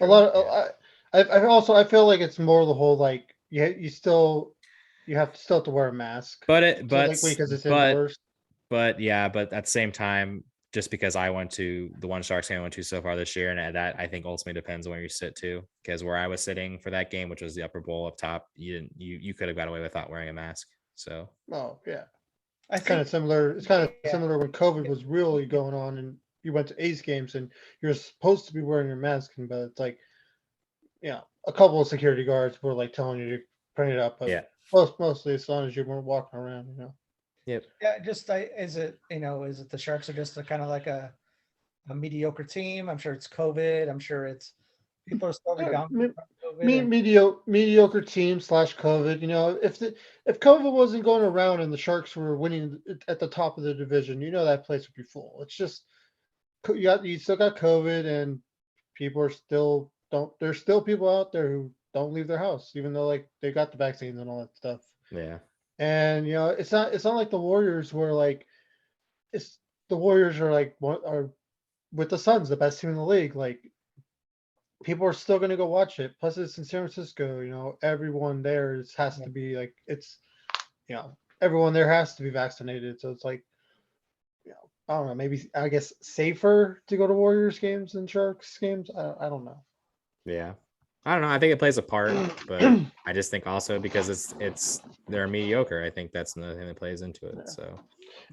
A lot of, I feel like it's more the whole you have to wear a mask. Because it's indoors. But at the same time, just because I went to the one Sharks game I went to so far this year, and that I think ultimately depends on where you sit too. Because where I was sitting for that game, which was the upper bowl up top, you could have got away without wearing a mask. So it's kind of similar. It's kind of similar when COVID was really going on, and you went to A's games, and you're supposed to be wearing your mask, but it's a couple of security guards were telling you to bring it up, but mostly as long as you weren't walking around, Yep. Yeah, just is it the Sharks are just a kind of like a mediocre team? I'm sure it's COVID. I'm sure it's people are starting down. Mediocre team / COVID. If COVID wasn't going around and the Sharks were winning at the top of the division, that place would be full. It's just you still got COVID, and people are still there's still people out there who don't leave their house, even though they got the vaccines and all that stuff. Yeah. And it's not like the Warriors where the Warriors are with the Suns, the best team in the league. People are still going to go watch it. Plus, it's in San Francisco. Everyone there has to be everyone there has to be vaccinated. So it's I don't know. Maybe I guess safer to go to Warriors games than Sharks games. I don't know. Yeah. I don't know. I think it plays a part, but I just think also because they're mediocre. I think that's another thing that plays into it. Yeah. So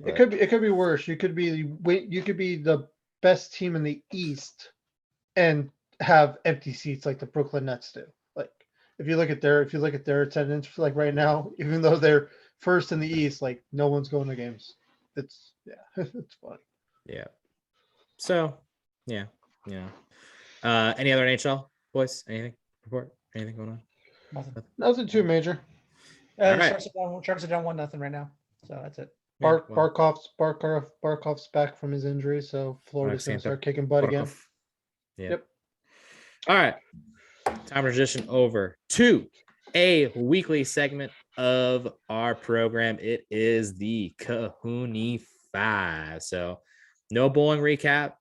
it could be worse. You could be the best team in the East and have empty seats like the Brooklyn Nets do. If you look at their attendance right now, even though they're first in the East, like no one's going to games. It's it's funny. Yeah. So, yeah. Any other NHL boys? Anything report? Anything going on? Nothing. Nothing too major. All The right. Sharks are down 1-0 right now. So that's it. Yeah, well, Barkov's back from his injury, so Florida's going to start kicking butt again. Yeah. Yep. All right. Time to transition over to a weekly segment of our program. It is the Cohooney 5. So no bowling recap.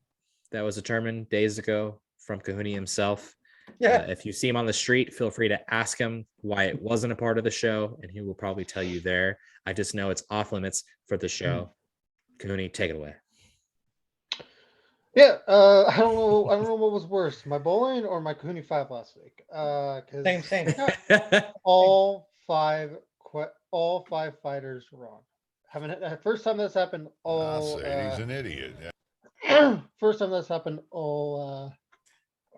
That was determined days ago from Cohooney himself. Yeah. If you see him on the street, feel free to ask him why it wasn't a part of the show, and he will probably tell you there. I just know it's off limits for the show. Cohooney, take it away. Yeah, I don't know what was worse, my bowling or my Cohooney 5 last week. Because Same. all five fighters were wrong. First time that's happened. I'll say he's an idiot. First time that's happened all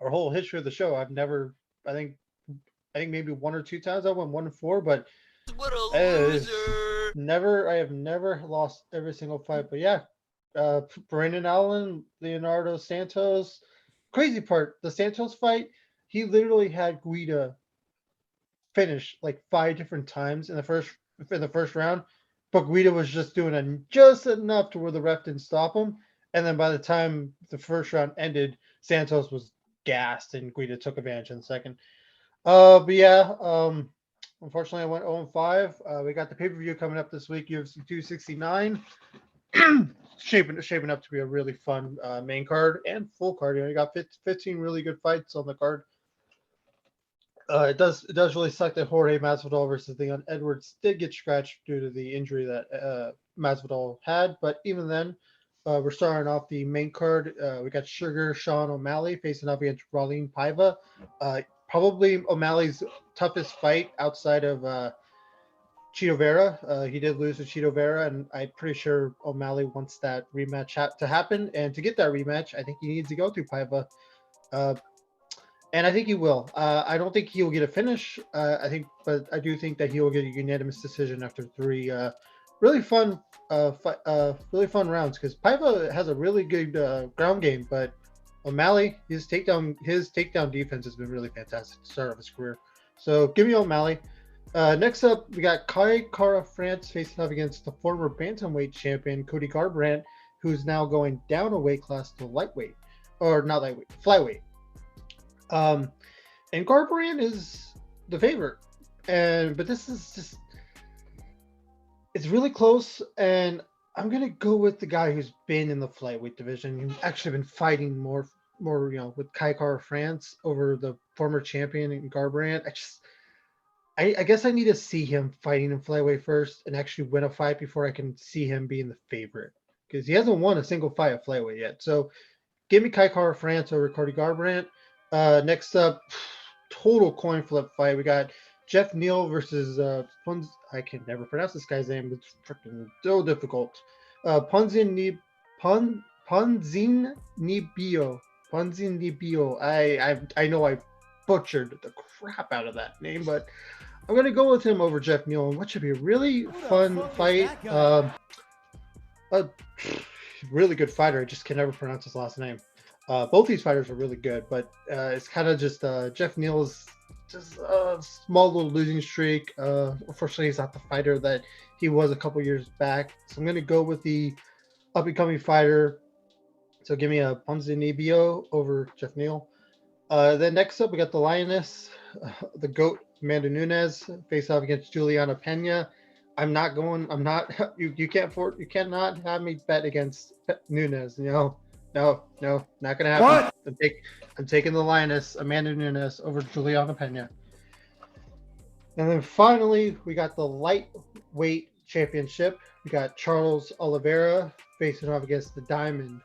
our whole history of the show. I've never. I think maybe 1 or 2 times I went 1-4, but What a loser. I have never lost every single fight. But yeah, Brandon Allen, Leonardo Santos. Crazy part, the Santos fight, he literally had Guida finish like 5 different times in the first round, but Guida was just doing just enough to where the ref didn't stop him. And then by the time the first round ended, Santos was gassed and Guida took advantage in the second. But yeah, unfortunately I went 0-5. We got the pay-per-view coming up this week, UFC 269. shaping up to be a really fun main card and full card. You got 15 really good fights on the card. It does really suck that Jorge Masvidal versus Leon Edwards did get scratched due to the injury that Masvidal had, but even then, we're starting off the main card. We got Sugar Sean O'Malley facing up against Raulin Paiva. Probably O'Malley's toughest fight outside of Chito Vera. He did lose to Chito Vera, and I'm pretty sure O'Malley wants that rematch to happen. And to get that rematch, I think he needs to go through Paiva. And I think he will. I don't think he'll get a finish. But I do think that he will get a unanimous decision after 3 really fun rounds, because Paiva has a really good ground game, but O'Malley, his takedown defense has been really fantastic to start of his career. So give me O'Malley. Next up, we got Kai Kara France facing up against the former bantamweight champion Cody Garbrandt, who's now going down a weight class to flyweight. And Garbrandt is the favorite, but this is just, it's really close, and I'm gonna go with the guy who's been in the flyweight division. He's actually been fighting more, with Kai Kara France over the former champion in Garbrandt. I guess I need to see him fighting in flyweight first and actually win a fight before I can see him being the favorite, because he hasn't won a single fight at flyweight yet. So give me Kai Kara France over Cody Garbrandt. Next up, total coin flip fight. We got Jeff Neal versus I can never pronounce this guy's name. It's freaking so difficult. Punzin Nibio. I know I butchered the crap out of that name, but I'm gonna go with him over Jeff Neal, and what should be a really fun fight. A really good fighter. I just can never pronounce his last name. Both these fighters are really good, but it's kind of just Jeff Neal's just a small little losing streak. Unfortunately, he's not the fighter that he was a couple years back. So I'm going to go with the up-and-coming fighter. So give me a Ponzinibbio over Jeff Neal. Then next up, we got the Lioness, the GOAT, Amanda Nunes, face off against Juliana Pena. You cannot have me bet against Nunes, No, not gonna happen. What? I'm taking the Lioness, Amanda Nunes, over Juliana Pena. And then finally, we got the lightweight championship. We got Charles Oliveira facing off against the Diamond,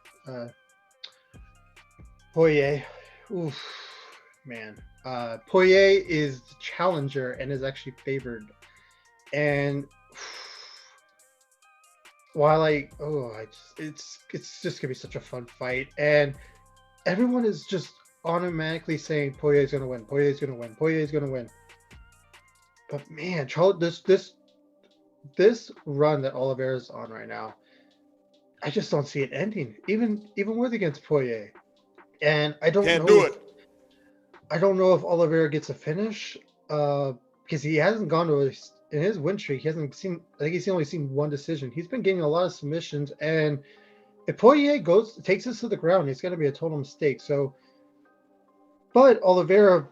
Poirier. Oof, man. Poirier is the challenger and is actually favored. And while it's just gonna be such a fun fight, and everyone is just automatically saying Poirier's gonna win. But man, Charles, this this run that Oliveira's on right now, I just don't see it ending. Even with against Poirier, and I don't Can't know. do it. I don't know if Oliveira gets a finish, because he hasn't gone to in his win streak. He hasn't seen. I think he's only seen one decision. He's been getting a lot of submissions, and if Poirier takes this to the ground, it's going to be a total mistake. So, but Oliveira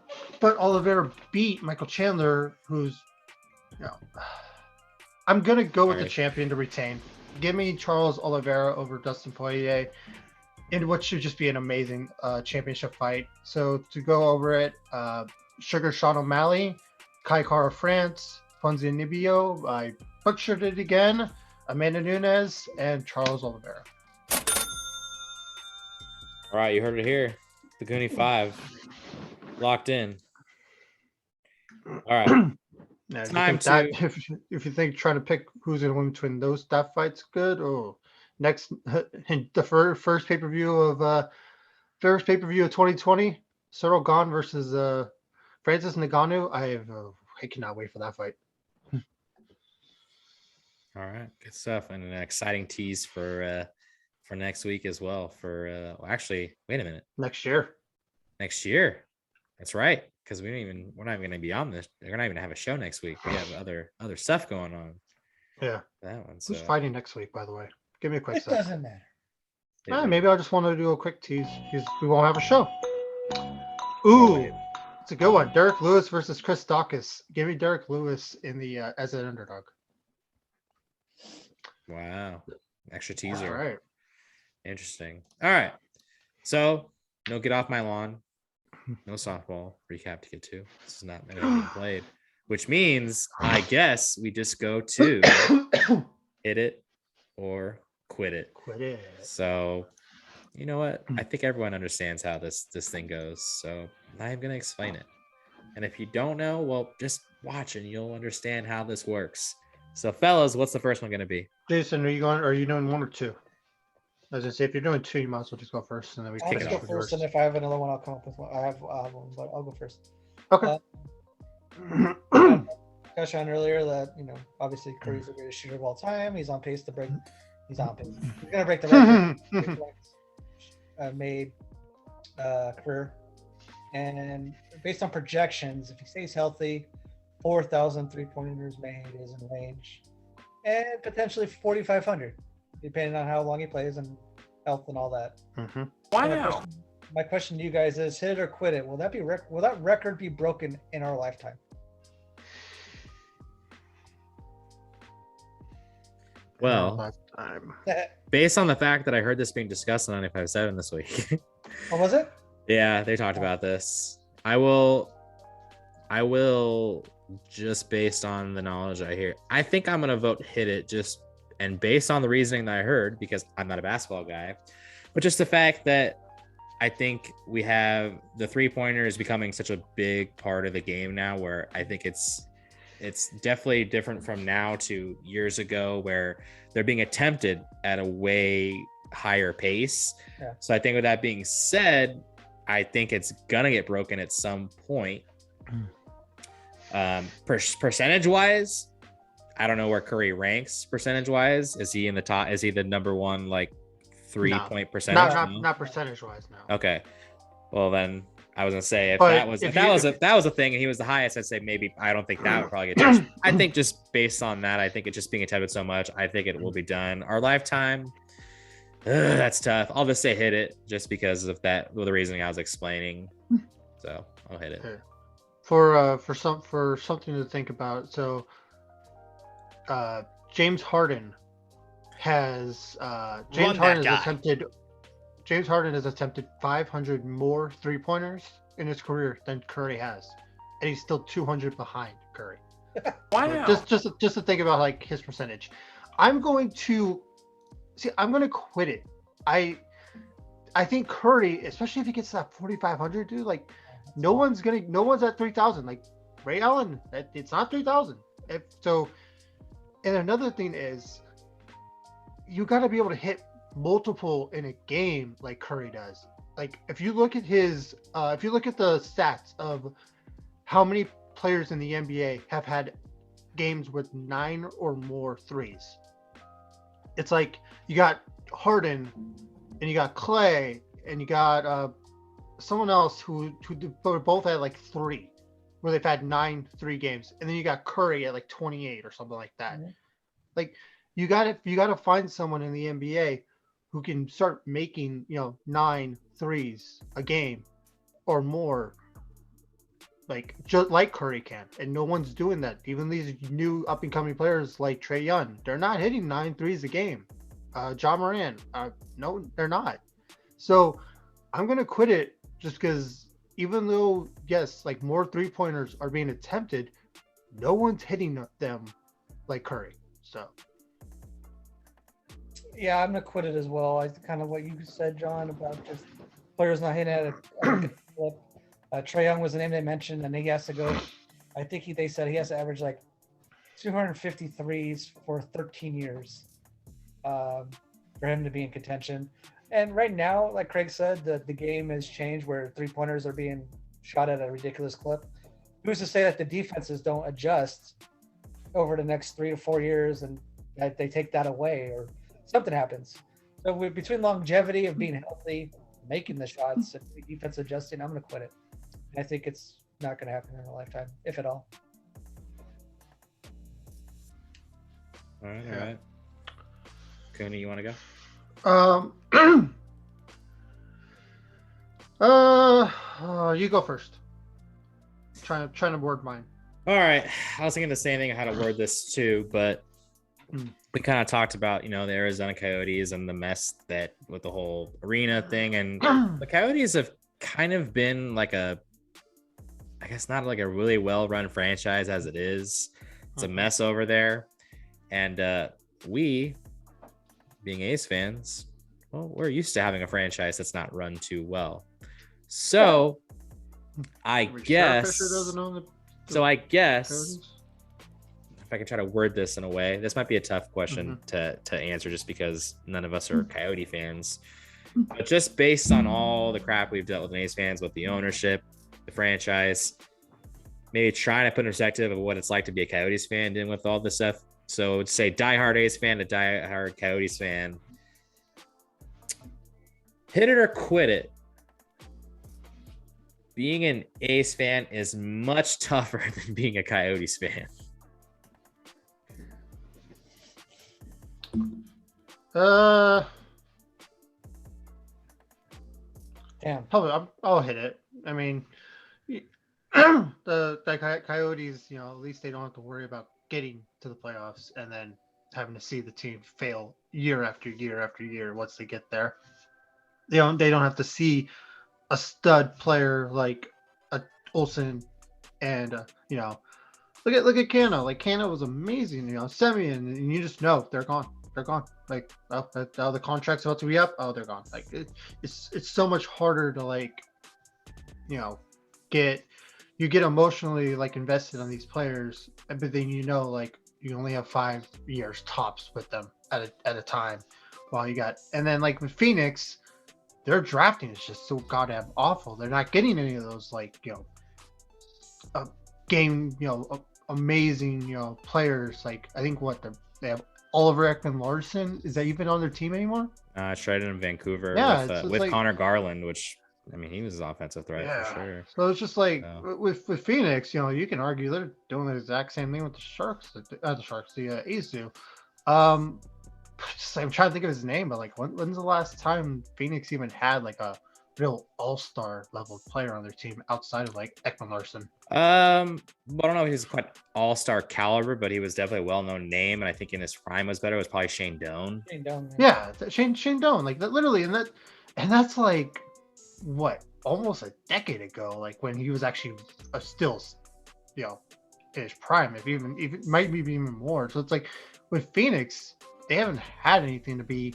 beat Michael Chandler, who's, you know, I'm going to go with the champion to retain. Give me Charles Oliveira over Dustin Poirier in what should just be an amazing championship fight. So to go over it, Sugar Sean O'Malley, Kai Kara France, Ponzi Nibio, I butchered it again, Amanda Nunes, and Charles Oliveira. All right, you heard it here. The Cohooney 5 locked in. All right. Now, Time if you think trying to pick who's going to win between that fight's good, next the first pay-per-view of 2020, Cyril Gane versus Francis Ngannou. I cannot wait for that fight. All right, good stuff, and an exciting tease for next week as well. Actually, wait a minute. Next year. That's right, because we're not even going to be on this. We're not even gonna have a show next week. We have other stuff going on. Yeah, that one. Who's fighting next week, by the way? Give me a quick. It doesn't matter. Maybe I just want to do a quick tease because we won't have a show. Ooh, it's a good one. Derek Lewis versus Chris Dawkins. Give me Derek Lewis in the as an underdog. Wow, extra teaser. All right. Interesting. All right, so no get off my lawn. No softball recap to get to. This is not being played, which means I guess we just go to hit it or quit it. Quit it. So, you know what? I think everyone understands how this thing goes. So I'm gonna explain it. And if you don't know, well, just watch and you'll understand how this works. So, fellas, what's the first one gonna be? Jason, are you doing one or two? As I say, if you're doing two, you might as well just go first, and then we I'll kick just it go off. first, and if I have another one, I'll come up with one. I have one, but I'll go first. Okay. Touched on earlier that obviously Curry's the greatest shooter of all time. He's on pace to break. He's gonna break the record made career, and based on projections, if he stays healthy, 4,000 3-pointers made is in range, and potentially 4,500. Depending on how long he plays and health and all that. Mm-hmm. Wow. My question to you guys is: hit it or quit it? Will that record be broken in our lifetime? Well, based on the fact that I heard this being discussed on 95.7 this week. Oh, was it? Yeah, they talked about this. I will just based on the knowledge I hear. I think I'm gonna vote hit it and based on the reasoning that I heard, because I'm not a basketball guy, but just the fact that I think we have the 3-pointer is becoming such a big part of the game now, where I think it's definitely different from now to years ago, where they're being attempted at a way higher pace. Yeah. So I think with that being said, I think it's gonna get broken at some point. Percentage wise, I don't know where Curry ranks percentage wise. Is he in the top? Is he the number one 3-point percentage? Not percentage wise. No. Okay. Well, then I was gonna say if that was a thing and he was the highest, I'd say maybe. I don't think that would probably get touched. I think just based on that, I think it's just being attempted so much. I think it will be done. Our lifetime. That's tough. I'll just say hit it just because of that. Well, the reasoning I was explaining. So I'll hit it. For something to think about. So. James Harden has attempted 500 more 3-pointers in his career than Curry has, and he's still 200 behind Curry. Wow! Just to think about his percentage. I'm going to quit it. I think Curry, especially if he gets to that 4,500, dude. No one's at 3,000. Ray Allen, it's not 3,000. And another thing is, you got to be able to hit multiple in a game like Curry does. If you look at the stats of how many players in the NBA have had games with 9 or more threes. It's like you got Harden and you got Clay and you got someone else who both had like 3, where they've had 9 3 games, and then you got Curry at like 28 or something like that. Like you got to find someone in the NBA who can start making 9 threes a game or more, like just like Curry can, and no one's doing that. Even these new up and coming players like Trae Young, they're not hitting 9 threes a game. John Moran, no, they're not. So I'm gonna quit it just because even though yes, like more 3-pointers are being attempted, no one's hitting them like Curry. So Yeah, I'm gonna quit it as well. I kind of what you said, John, about just players not hitting at a good clip. Trae Young was the name they mentioned, and he has to go. I think they said he has to average like 250 threes for 13 years for him to be in contention. And right now, like Craig said, the game has changed where 3-pointers are being shot at a ridiculous clip. Who's to say that the defenses don't adjust over the next 3 to 4 years and that they take that away or something happens? So between longevity of being healthy, making the shots, and the defense adjusting, I'm going to quit it. I think it's not going to happen in a lifetime, if at all. All right. Cooney, you want to go? You go first. Trying to word mine. All right. I was thinking the same thing, how to word this too, but we kind of talked about, the Arizona Coyotes and the mess that with the whole arena thing. And the Coyotes have kind of been like I guess not like a really well-run franchise as it is. It's a mess over there. And we, being A's fans, well, we're used to having a franchise that's not run too well. So I guess if I can try to word this in a way, this might be a tough question to answer just because none of us are Coyote fans. But just based on all the crap we've dealt with A's fans, with the ownership, the franchise, maybe trying to put in perspective of what it's like to be a Coyotes fan dealing with all this stuff. So to say diehard A's fan to diehard Coyotes fan, hit it or quit it. Being an A's fan is much tougher than being a Coyotes fan. Damn. Probably I'll hit it. I mean, the Coyotes, at least they don't have to worry about getting to the playoffs and then having to see the team fail year after year after year once they get there. They don't have to see a stud player like Olsen and look at Cano. Like Cano was amazing, Semyon, and you just know they're gone. They're gone. Like the contract's about to be up. Oh, they're gone. Like it's so much harder to get emotionally invested on these players, but then you only have 5 years tops with them at a time. While you got, and then with Phoenix, their drafting is just so goddamn awful. They're not getting any of those amazing players. I think they have Oliver Ekman-Larsson. Is that even on their team anymore? Traded in Vancouver with Connor Garland, which he was an offensive threat for sure. So it's just with Phoenix, you can argue they're doing the exact same thing with the Sharks. The A's do. I'm trying to think of his name, but when's the last time Phoenix even had a real all-star level player on their team outside of Ekman-Larsson? I don't know if he's quite all-star caliber, but he was definitely a well-known name, and I think in his prime was better. It was probably Shane Doan. Shane Doan, that literally, and that's what, almost a decade ago, when he was actually still, in his prime, if even might be even more. So it's with Phoenix, they haven't had anything to be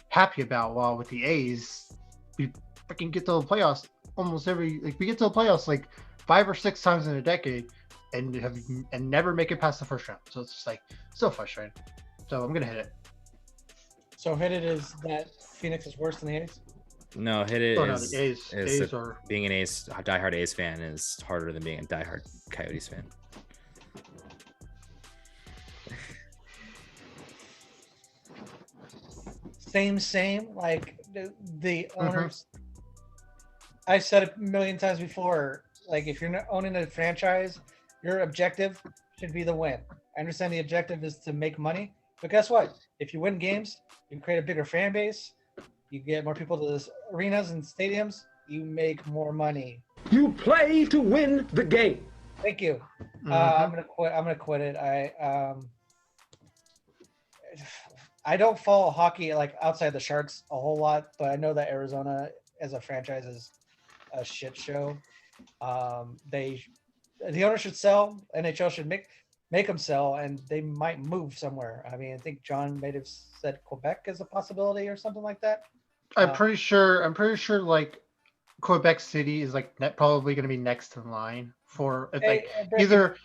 happy about. While with the A's, we freaking get to the playoffs almost we get to the playoffs 5 or 6 times in a decade and never make it past the first round. So it's just so frustrating. So I'm gonna hit it. So hit it is that Phoenix is worse than the A's? No, hit it is, the A's are... being an A's diehard A's fan is harder than being a diehard Coyotes fan. same. Like the owners. I've said it a million times before. Like if you're not owning a franchise, your objective should be the win. I understand the objective is to make money, but guess what? If you win games, you create a bigger fan base. You get more people to the arenas and stadiums. You make more money. You play to win the game. Thank you. I'm gonna quit. I'm gonna quit it. I don't follow hockey like outside the Sharks a whole lot, but I know that Arizona as a franchise is a shit show. The owner should sell. NHL should make them sell, and they might move somewhere. I mean, I think John might have said Quebec is a possibility or something like that. I'm pretty sure like Quebec City is like probably going to be next in line for like either.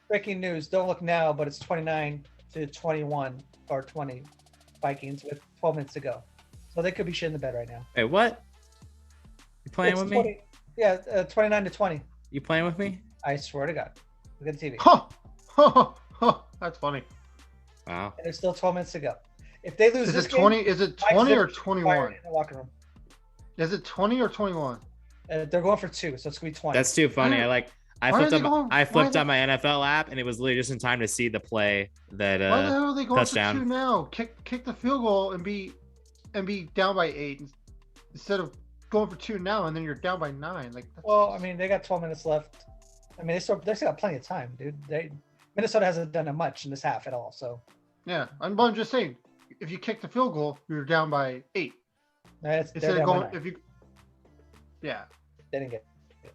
Breaking news! Don't look now, but it's 29-21 or 20 Vikings with 12 minutes to go, so they could be shit in the bed right now. Hey, what? You playing with 20, me? Yeah, 29-20. You playing with me? I swear to God. Look at the TV. That's funny. Wow. And there's still 12 minutes to go. If they lose Is this it 20? game, Is it 20 or 21? in the locker room. Is it 20 or 21? They're going for 2, so it's gonna be 20. That's too funny. I flipped up my NFL app, and it was literally just in time to see the play that why the hell are they going touchdown. for 2 now? Kick the field goal and be down by 8 instead of going for 2 now, and then you're down by 9. Like, well, I mean, they got 12 minutes left. I mean, they still got plenty of time, dude. Minnesota hasn't done much in this half at all. So yeah, I'm just saying, if you kick the field goal, you're down by 8. Instead of going, if you, yeah, they didn't get it.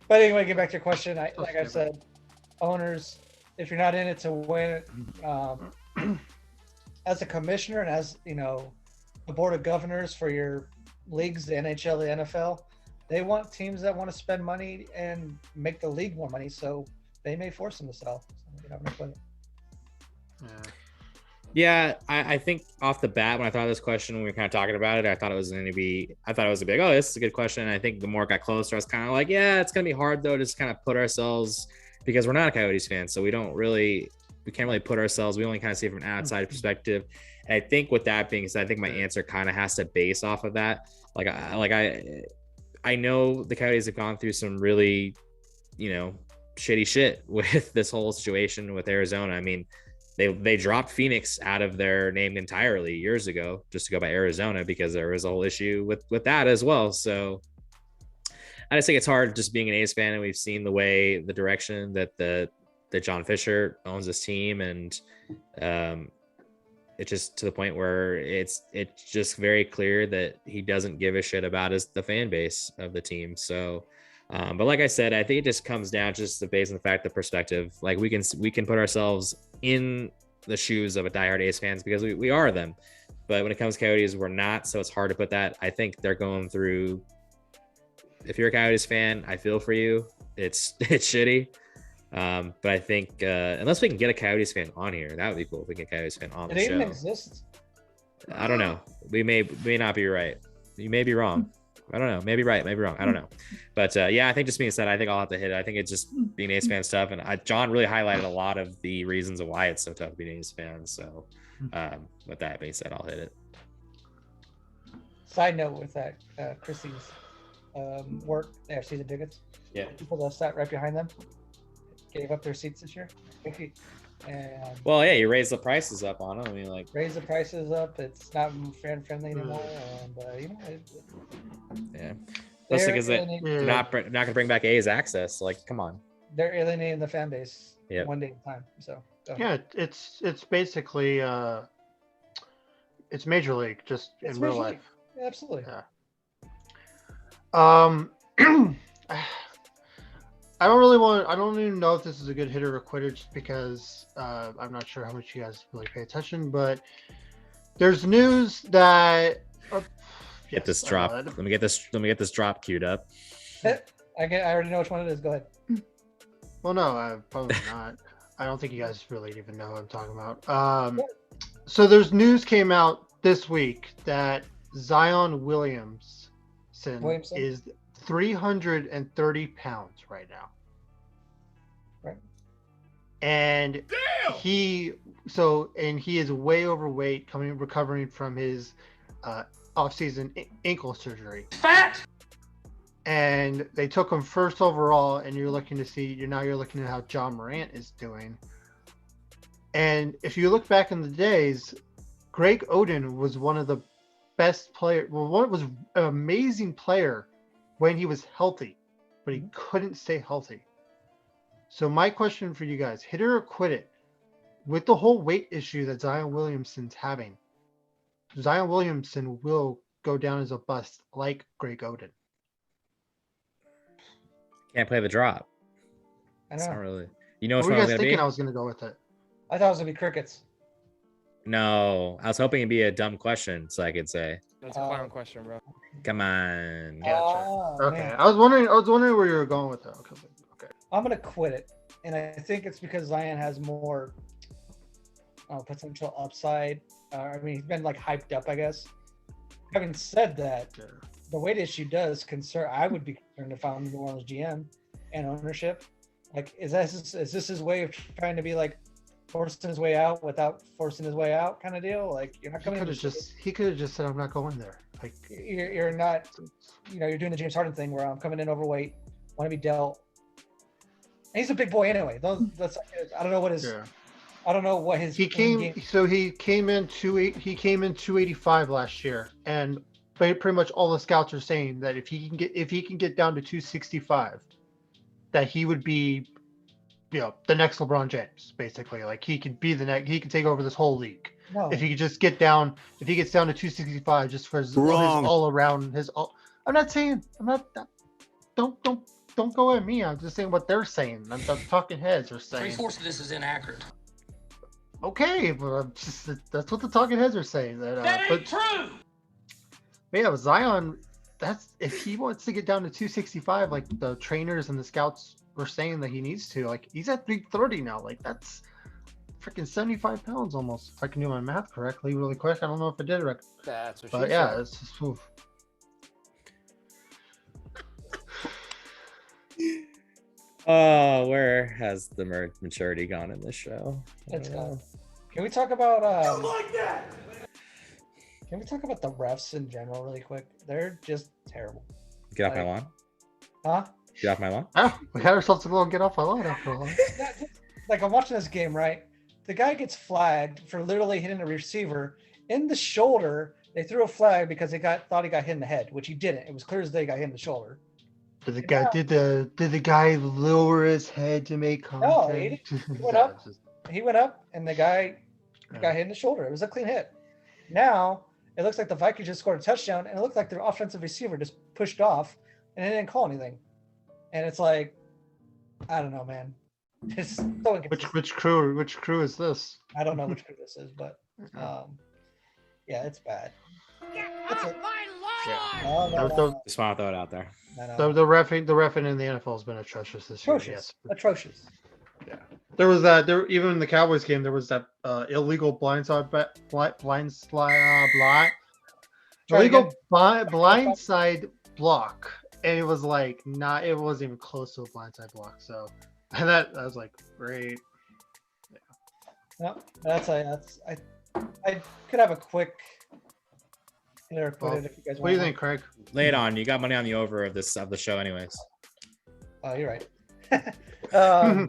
But anyway, get back to your question. Like I said, owners, if you're not in it to win it, as a commissioner and as the board of governors for your leagues, the NHL, the NFL, they want teams that want to spend money and make the league more money. So they may force them to sell. So, Yeah, I think off the bat when I thought of this question, when we were kind of talking about it, I thought it was going to be like, oh, this is a good question. And I think the more it got closer, I was kind of like, yeah, it's going to be hard though to just kind of put ourselves, because we're not a Coyotes fan, so we can't really put ourselves. We only kind of see it from an outside perspective. And I think with that being said, I think my answer kind of has to base off of that. I know the Coyotes have gone through some really, shitty shit with this whole situation with Arizona. I mean, they dropped Phoenix out of their name entirely years ago just to go by Arizona because there was a whole issue with that as well. So I just think it's hard just being an A's fan, and we've seen the direction that that John Fisher owns this team, and it's just to the point where it's just very clear that he doesn't give a shit about the fan base of the team. So but like I said, I think it just comes down just based on the fact, the perspective. Like we can put ourselves in the shoes of a diehard A's fans because we are them. But when it comes to Coyotes, we're not. So it's hard to put that. I think they're going through. If you're a Coyotes fan, I feel for you. It's shitty. But I think unless we can get a Coyotes fan on here, that would be cool if we can get a Coyotes fan on the show. Do they even exist? I don't know. We may not be right. You may be wrong. I don't know. Maybe right, maybe wrong. I don't know. But yeah, I think just being said, I think I'll have to hit it. I think it's just being an A's fan stuff. And John really highlighted a lot of the reasons of why it's so tough being an A's fan. So with that being said, I'll hit it. Side note with that, Christie's work, they have season tickets. Yeah. People that sat right behind them gave up their seats this year. And well, yeah, you raise the prices up on them. I mean, like raise the prices up. It's not fan friendly anymore, and yeah, that's because they're not going to bring back A's access. Like, come on, they're alienating the fan base. Yeah, one day at a time. So yeah, it's basically it's Major League just in real life. Yeah, absolutely. Yeah. I don't even know if this is a good hitter or quitter just because I'm not sure how much you guys really pay attention, but there's news that get this drop. Let me get this drop queued up. I already know which one it is. Go ahead. Well, no, I probably not. I don't think you guys really even know what I'm talking about. So there's news came out this week that Zion Williamson is 330 pounds right now. Right. And he and he is way overweight, recovering from his off-season ankle surgery. Fat. And they took him first overall, and you're looking at how John Morant is doing. And if you look back in the days, Greg Oden was one of the best players. Well, was an amazing player when he was healthy, but he couldn't stay healthy. So my question for you guys, hit it or quit it, with the whole weight issue that Zion Williamson's having, Zion Williamson will go down as a bust like Greg Oden. Can't play the drop. I It's know. not really. You know What which were one you it's guys gonna thinking be? I was going to go with it? I thought it was gonna be crickets. No, I was hoping it'd be a dumb question so I could say, That's a clown question, bro. "Come on." Oh, Okay, man. I was wondering where you were going with it. Okay. I'm gonna quit it, and I think it's because Zion has more potential upside. I mean, he's been like hyped up, I guess. Having said that, the weight issue does concern. I would be concerned if I'm the New Orleans GM and ownership. Like, is this his way of trying to be like forcing his way out without forcing his way out, kind of deal? Like, you're not He coming. could have just said, "I'm not going there." Like, You're not. You're doing the James Harden thing where I'm coming in overweight, want to be dealt. And he's a big boy anyway. I don't know what his. yeah. I don't know what his. He came in 285 last year, and pretty much all the scouts are saying that if he can get down to 265, that he would be, the next LeBron James, basically. Like, he could be he could take over this whole league. No. If he could just if he gets down to 265, just for his all around I'm not saying, don't go at me. I'm just saying what they're saying. The talking heads are saying. 3/4 of this is inaccurate. Okay, but that's what the talking heads are saying. That ain't true. Yeah, with Zion, if he wants to get down to 265, like the trainers and the scouts were saying that he needs to, like, he's at 330 now. Like, that's freaking 75 pounds almost. If I can do my math correctly, really quick. I don't know if I did it right. That's what But she yeah, said. it's just, oof. Oh, where has the maturity gone in this show? It's gone. Can we talk about Can we talk about the refs in general really quick? They're just terrible. Get off my lawn. Huh? Get off my lawn. Oh, we had ourselves to go and get off our lawn after all. Like, I'm watching this game, right? The guy gets flagged for literally hitting a receiver in the shoulder. They threw a flag because thought he got hit in the head, which he didn't. It was clear as day he got hit in the shoulder. Did the guy lower his head to make contact? No, he went up. He went up, and the guy got hit in the shoulder. It was a clean hit. Now it looks like the Vikings just scored a touchdown, and it looked like their offensive receiver just pushed off, and they didn't call anything. And it's like, I don't know, man. It's so inconsistent. Which crew is this? I don't know which crew this is, but yeah, it's bad. That's it. No. Just want to throw it out there. The reffing in the NFL has been atrocious this year. Atrocious. Yes. Atrocious. Yeah. There was that. Even in the Cowboys game, there was that illegal blindside block, and it was like it wasn't even close to a blindside block. So, and that I was like, great. No, I could have a quick. If you guys What do you think, Craig? Lay it on. You got money on the over of the show, anyways. Oh, you're right. All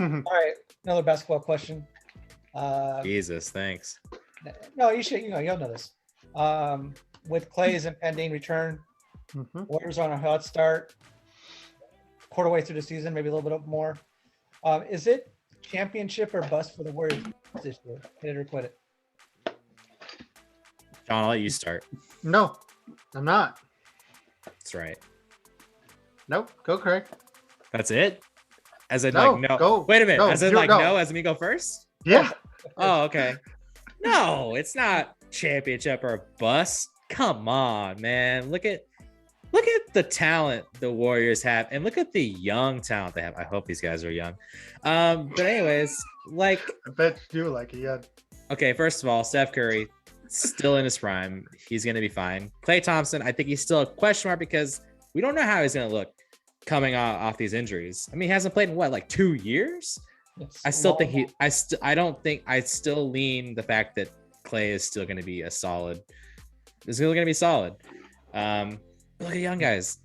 right, another basketball question. Jesus, thanks. No, you should. You'll know this. With Clay's impending return, Warriors on a hot start. Quarter way through the season, maybe a little bit more. Is it championship or bust for the Warriors this year? Hit it or quit it? John, I'll let you start. No, I'm not. That's right. Nope. Go, Craig. That's it? As in, No, no. go. Wait a minute. No, as in, no. no, as in me go first? Yeah. Oh, okay. No, it's not championship or bust. Come on, man. Look at the talent the Warriors have, and look at the young talent they have. I hope these guys are young. But anyways, I bet you do like it. Yeah. Okay, first of all, Steph Curry, still in his prime. He's going to be fine. Klay Thompson, I think he's still a question mark because we don't know how he's going to look coming off these injuries. I mean, he hasn't played in 2 years? I still think I don't think I still lean the fact that Clay is still going to be solid. Look at young guys.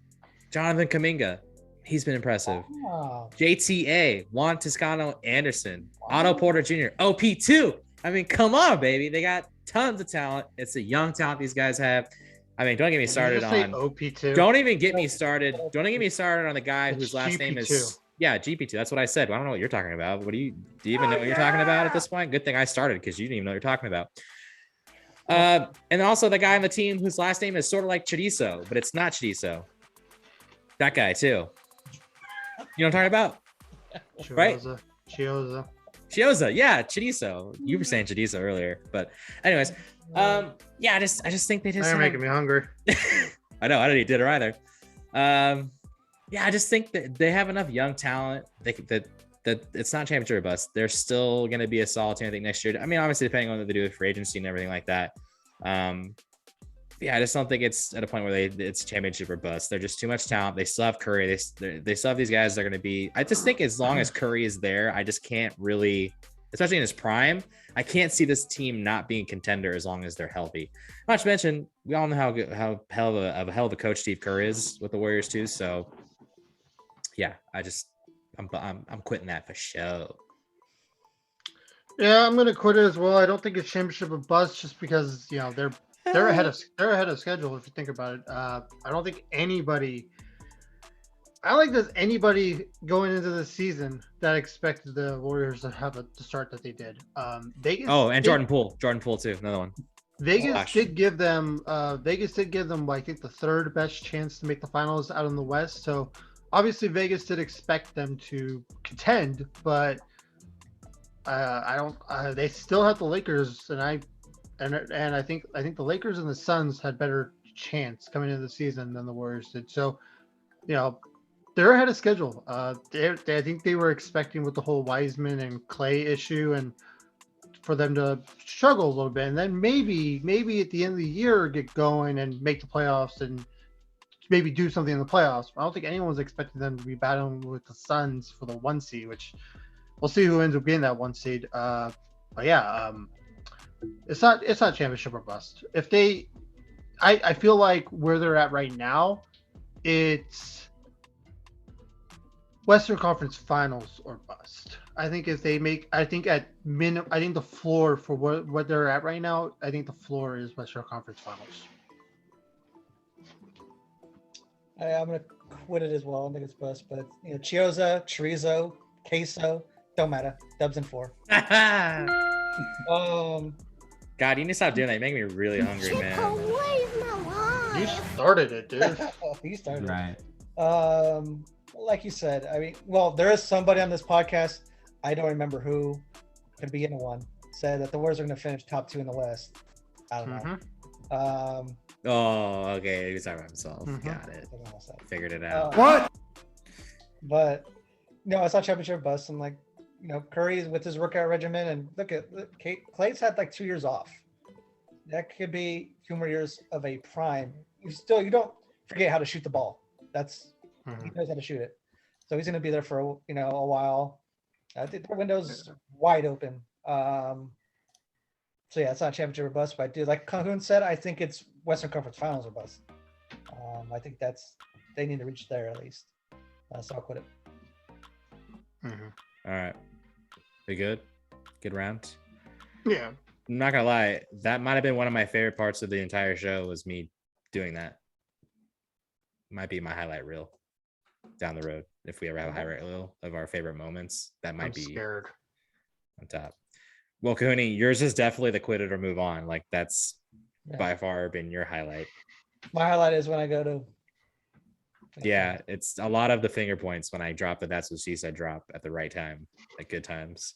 Jonathan Kuminga, he's been impressive. Wow. JTA, Juan Toscano Anderson, Otto Porter Jr., OP2. I mean, come on, baby. They got tons of talent. It's a young talent these guys have. I mean, don't get me started on OP2. Don't even get me started. Don't even get me started on the guy whose last GP2. name is GP2. That's what I said. I don't know what you're talking about. Do you even know what you're talking about at this point? Good thing I started because you didn't even know what you're talking about. And also the guy on the team whose last name is sort of like Chorizo, but it's not Chorizo. That guy too. You know what I'm talking about? Right? Chioza, yeah, Chorizo. You were saying Chorizo earlier, but anyways, I just think they just. You're making me hungry. I know, I didn't eat dinner either. I just think that they have enough young talent. That it's not championship or bust. They're still going to be a solid team, I think, next year. I mean, obviously, depending on what they do with free agency and everything like that. I just don't think it's at a point where it's championship or bust. They're just too much talent. They still have Curry. They still have these guys that are going to be. I just think as long as Curry is there, I just can't really, especially in his prime, I can't see this team not being contender as long as they're healthy. Not to mention, we all know how hell of a coach Steve Kerr is with the Warriors too. So, yeah, I'm quitting that for sure. Yeah, I'm gonna quit it as well. I don't think it's championship or bust just because they're ahead of schedule if you think about it. I don't think there's anybody going into the season that expected the Warriors to have the start that they did. Vegas. Oh, and Jordan Poole too, another one. Vegas did give them I think the third best chance to make the finals out in the West. So obviously Vegas did expect them to contend, but I don't. They still have the Lakers, and I think the Lakers and the Suns had better chance coming into the season than the Warriors did. So, they're ahead of schedule. I think they were expecting with the whole Wiseman and Clay issue, and for them to struggle a little bit, and then maybe at the end of the year get going and make the playoffs and maybe do something in the playoffs. I don't think anyone was expecting them to be battling with the Suns for the 1 seed, which we'll see who ends up being that 1 seed. It's not championship or bust. I feel like where they're at right now, it's Western Conference Finals or bust. I think if they make, I think the floor for what they're at right now, I think the floor is Western Conference Finals. I'm gonna quit it as well. I think it's bust, but Chioza, Chorizo, Queso, don't matter. Dubs in 4. God, you need to stop doing that. You make me really hungry, man. You started it, dude. You started right. it. Like you said, I mean, well, there is somebody on this podcast, I don't remember who, could be in one, said that the Warriors are going to finish top 2 in the West. I don't know. Oh, okay. He's talking about himself. Got it. Figured it out. What? But no, it's not championship bust. And Curry with his workout regimen, and look, Clay's had 2 years off. That could be 2 more years of a prime. You don't forget how to shoot the ball. He knows how to shoot it. So he's going to be there for a while. I think their window's wide open. So yeah, it's not championship or bust, but I do, like Cohooney said, I think it's Western Conference Finals or bust. I think they need to reach there at least. So I'll quit it. All right. We good? Good round? Yeah. I'm not gonna lie, that might have been one of my favorite parts of the entire show, was me doing that. Might be my highlight reel down the road. If we ever have a highlight reel of our favorite moments, that might be scared on top. Well, Cohooney, yours is definitely the quit it or move on. That's by far been your highlight. My highlight is when I go to. Yeah, it's a lot of the finger points when I drop That's What She Said drop at the right time, at good times.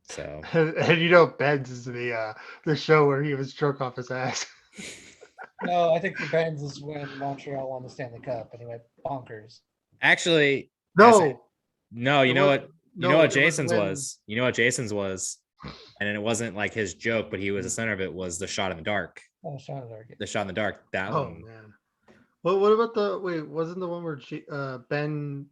So. And Ben's is the show where he was drunk off his ass. No, I think the Ben's is when Montreal won the Stanley Cup and he went bonkers. Actually, no. You know what Jason's was. You know what Jason's was, and it wasn't his joke, but he was the center of it. Was the shot in the dark. Oh, shot in the dark. The shot in the dark. That one. Man. Well, what about wasn't the one where Ben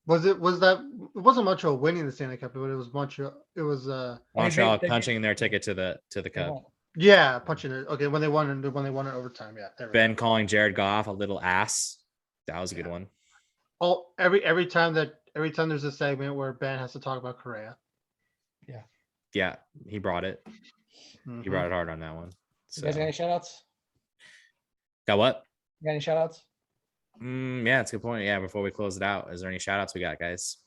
Was it it wasn't Montreal winning the Stanley Cup, but it was Montreal. It was Montreal they punching their ticket to the they cup. won't. yeah, punching it. Okay, when they won it overtime. Yeah, there we Ben go. calling Jared Goff a little ass. That was a good one. Every time there's a segment where Ben has to talk about Correa. Yeah, he brought it. He brought it hard on that one. You So guys got any shout outs? got what? You got any shout outs? Yeah, that's a good point. Yeah, before we close it out, is there any shout outs we got, guys?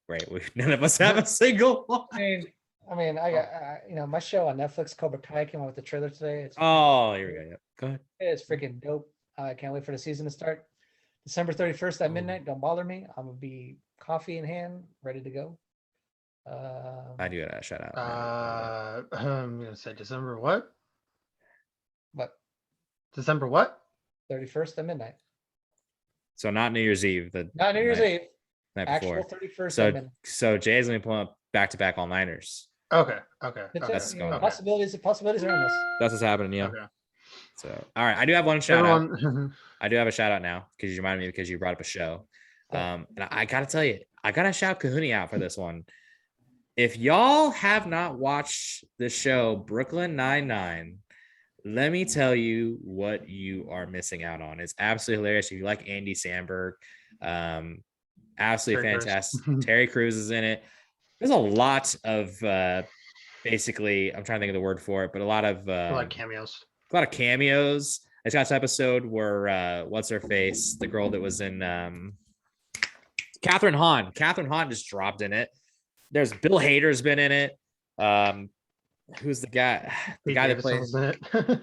Great. None of us have a single one. I mean, I got my show on Netflix, Cobra Kai, came out with the trailer today. It's Here we go. Yeah. Go ahead. It's freaking dope. I can't wait for the season to start. December 31st at midnight. Don't bother me. I'm gonna be coffee in hand, ready to go. I do got a shout out. I'm gonna say December what? But December what? 31st at midnight. So not New Year's Eve. Not New Year's Eve. Night Actual before. 31st at So midnight. so Jay's gonna be pulling up back-to-back all-nighters. Okay. It's going on. possibilities are endless. That's what's happening. Yeah. Okay. So all right, I do have one shout out. Everyone, I do have a shout out now because you reminded me because you brought up a show. And I gotta tell you, I gotta shout Cohooney out for this one. If y'all have not watched the show Brooklyn Nine-Nine, let me tell you what you are missing out on. It's absolutely hilarious. If you like Andy Samberg, absolutely Terry fantastic. Crews. Terry Crews is in it. There's a lot of basically, I'm trying to think of the word for it, but a lot of like cameos. a lot of cameos. I got this episode where what's her face, the girl that was in Catherine Hahn. Catherine Hahn just dropped in it. There's Bill Hader's been in it. Who's the guy? The guy that plays. it.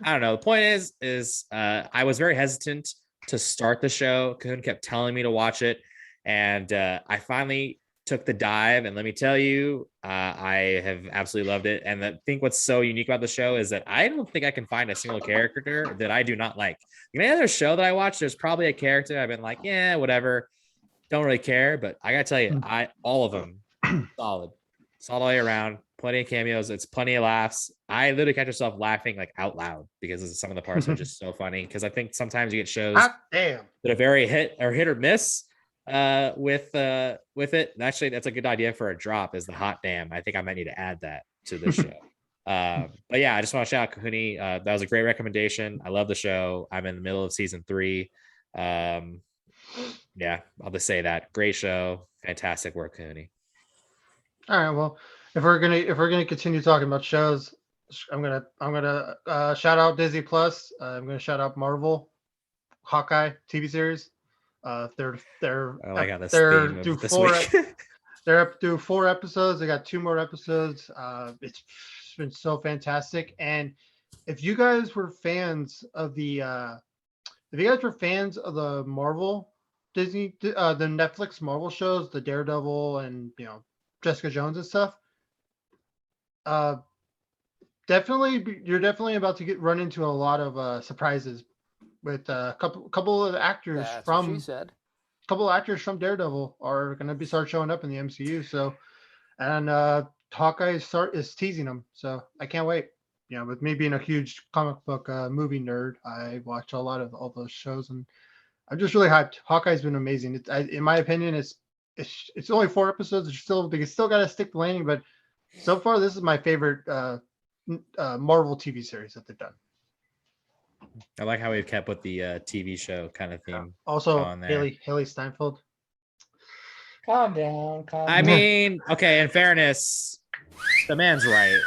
I don't know. The point is I was very hesitant to start the show. Cohoon kept telling me to watch it, and I finally took the dive. And let me tell you, I have absolutely loved it. And I think what's so unique about the show is that I don't think I can find a single character that I do not like. Any other show that I watch, there's probably a character I've been like, yeah, whatever. Don't really care. But I gotta tell you, all of them solid all the way around. Plenty of cameos. It's plenty of laughs. I literally catch myself laughing like out loud because some of the parts are just so funny. Because I think sometimes you get shows Hot damn. that are very hit or miss with it. Actually, that's a good idea for a drop. Is the hot damn? I think I might need to add that to this show. But yeah, I just want to shout out Cohooney. That was a great recommendation. I love the show. I'm in the middle of season 3. Yeah, I'll just say that. Great show. Fantastic work, Cohooney. All right. Well, if we're gonna continue talking about shows, I'm gonna shout out Disney Plus. I'm gonna shout out Marvel, Hawkeye TV series. They're I like how this they're theme of due this four. week. They're up to 4 episodes. They got 2 more episodes. It's been so fantastic. And if you guys were fans of the Marvel Disney, the Netflix Marvel shows, the Daredevil and Jessica Jones and stuff, you're definitely about to run into a lot of surprises with a couple of actors That's what she said. couple actors from Daredevil are going to start showing up in the MCU. So, and Hawkeye is teasing them. So I can't wait. With me being a huge comic book movie nerd, I watch a lot of all those shows, and I'm just really hyped. Hawkeye's been amazing. In my opinion, it's only 4 episodes. They still got to stick the landing, but so far this is my favorite Marvel TV series that they've done. I like how we've kept with the TV show kind of theme. Also, on there. Haley Steinfeld. Calm down. I mean, okay, in fairness, the man's right.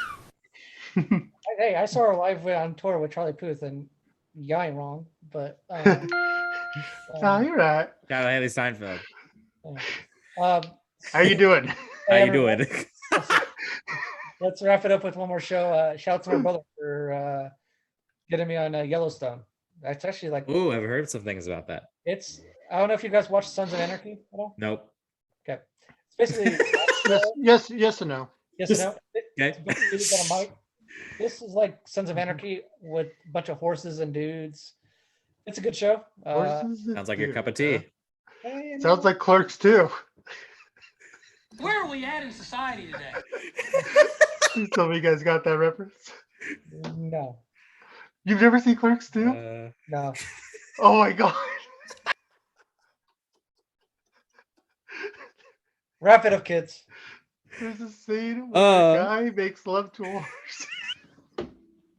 Hey, I saw her live on tour with Charlie Puth, and you ain't wrong. But No, you're right. Shout out Haley Steinfeld. How you doing? How you doing? Let's wrap it up with one more show. Shout out to my brother for getting me on Yellowstone. That's actually like, Ooh, I've heard some things about that. I don't know if you guys watch Sons of Anarchy at all. Nope. Okay, it's basically yes and no. yes and no. Okay. This is like Sons of Anarchy with a bunch of horses and dudes. It's a good show. Sounds like your cup of tea. Sounds like Clerks too. Where are we at in society today? Please tell me you guys got that reference. No, You've never seen Clerks too? no. Oh my god. Wrap it up, kids. There's a scene where a guy makes love to a horse.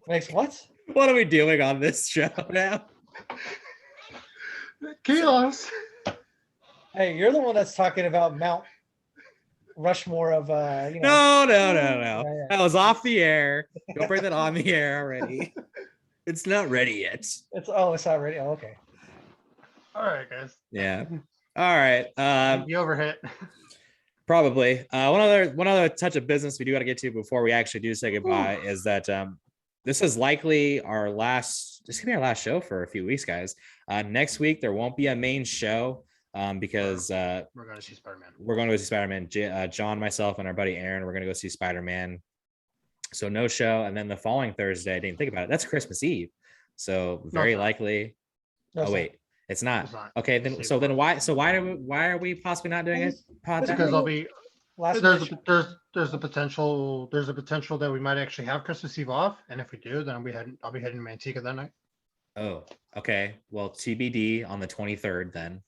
Makes what? What are we doing on this show now? Chaos. Hey, you're the one that's talking about Mount Rushmore of No. Yeah. That was off the air. Don't bring that on the air already. It's not ready yet. It's not ready. Oh, okay. All right, guys. Yeah. All right. You overhit. Probably. One other touch of business we do got to get to before we actually do say goodbye is that this is likely our last. This could be our last show for a few weeks, guys. Next week there won't be a main show because we're going to see Spider-Man. We're going to go see Spider-Man. John, myself, and our buddy Aaron, we're going to go see Spider-Man. So no show, and then the following Thursday, I didn't think about it. That's Christmas Eve, so very likely. No, oh wait, it's not. It's not. Okay, then so then why are we possibly not doing it? Because I'll be. Last There's a potential that we might actually have Christmas Eve off, and if we do, then I'll be heading to Manteca that night. Oh, okay. Well, TBD on the 23rd then.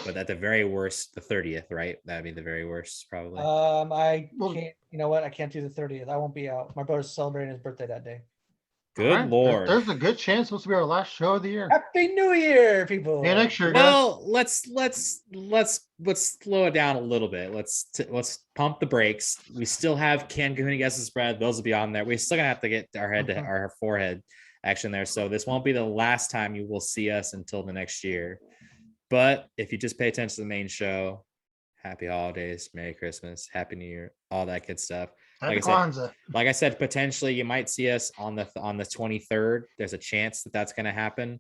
But at the very worst, the 30th, right? That'd be the very worst, probably. I can't. You know what? I can't do the 30th. I won't be out. My brother's celebrating his birthday that day. Good right. Lord. There's a good chance this will be our last show of the year. Happy New Year, people. Yeah, next year, guys. Well, let's slow it down a little bit. Let's pump the brakes. We still have Cohooney guesses spread. Those will be on there. We're still gonna have to get our head to our forehead action there. So this won't be the last time you will see us until the next year. But if you just pay attention to the main show, happy holidays, Merry Christmas, Happy New Year, all that good stuff. Like I said, potentially you might see us on the 23rd. There's a chance that that's going to happen,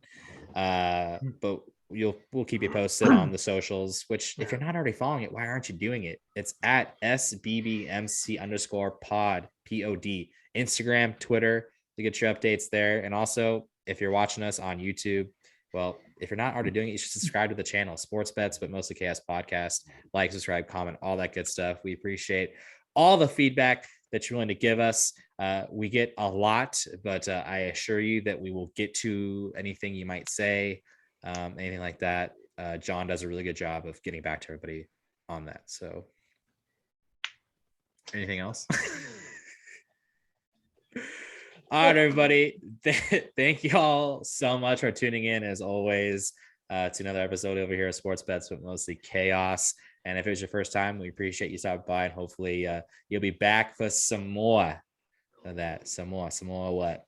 but we'll keep you posted on the socials. Which, if you're not already following it, why aren't you doing it? It's at SBBMC_pod POD, Instagram, Twitter to get your updates there. And also, if you're watching us on YouTube, well, if you're not already doing it, you should subscribe to the channel, Sports Bets, but mostly Chaos Podcast. Like, subscribe, comment, all that good stuff. We appreciate all the feedback that you're willing to give us. We get a lot, but I assure you that we will get to anything you might say, anything like that. John does a really good job of getting back to everybody on that. So anything else? All right, everybody. Thank you all so much for tuning in, as always, to another episode over here of Sports Bets, but mostly Chaos. And if it was your first time, we appreciate you stopping by, and hopefully you'll be back for some more of that. Some more what?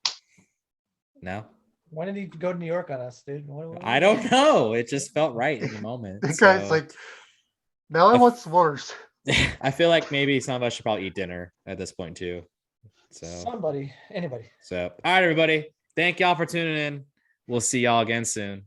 No? When did he go to New York on us, dude? I don't know. It just felt right in the moment. The guy's like, now I want s'mores. I feel like maybe some of us should probably eat dinner at this point too. So anybody. So all right, everybody. Thank y'all for tuning in. We'll see y'all again soon.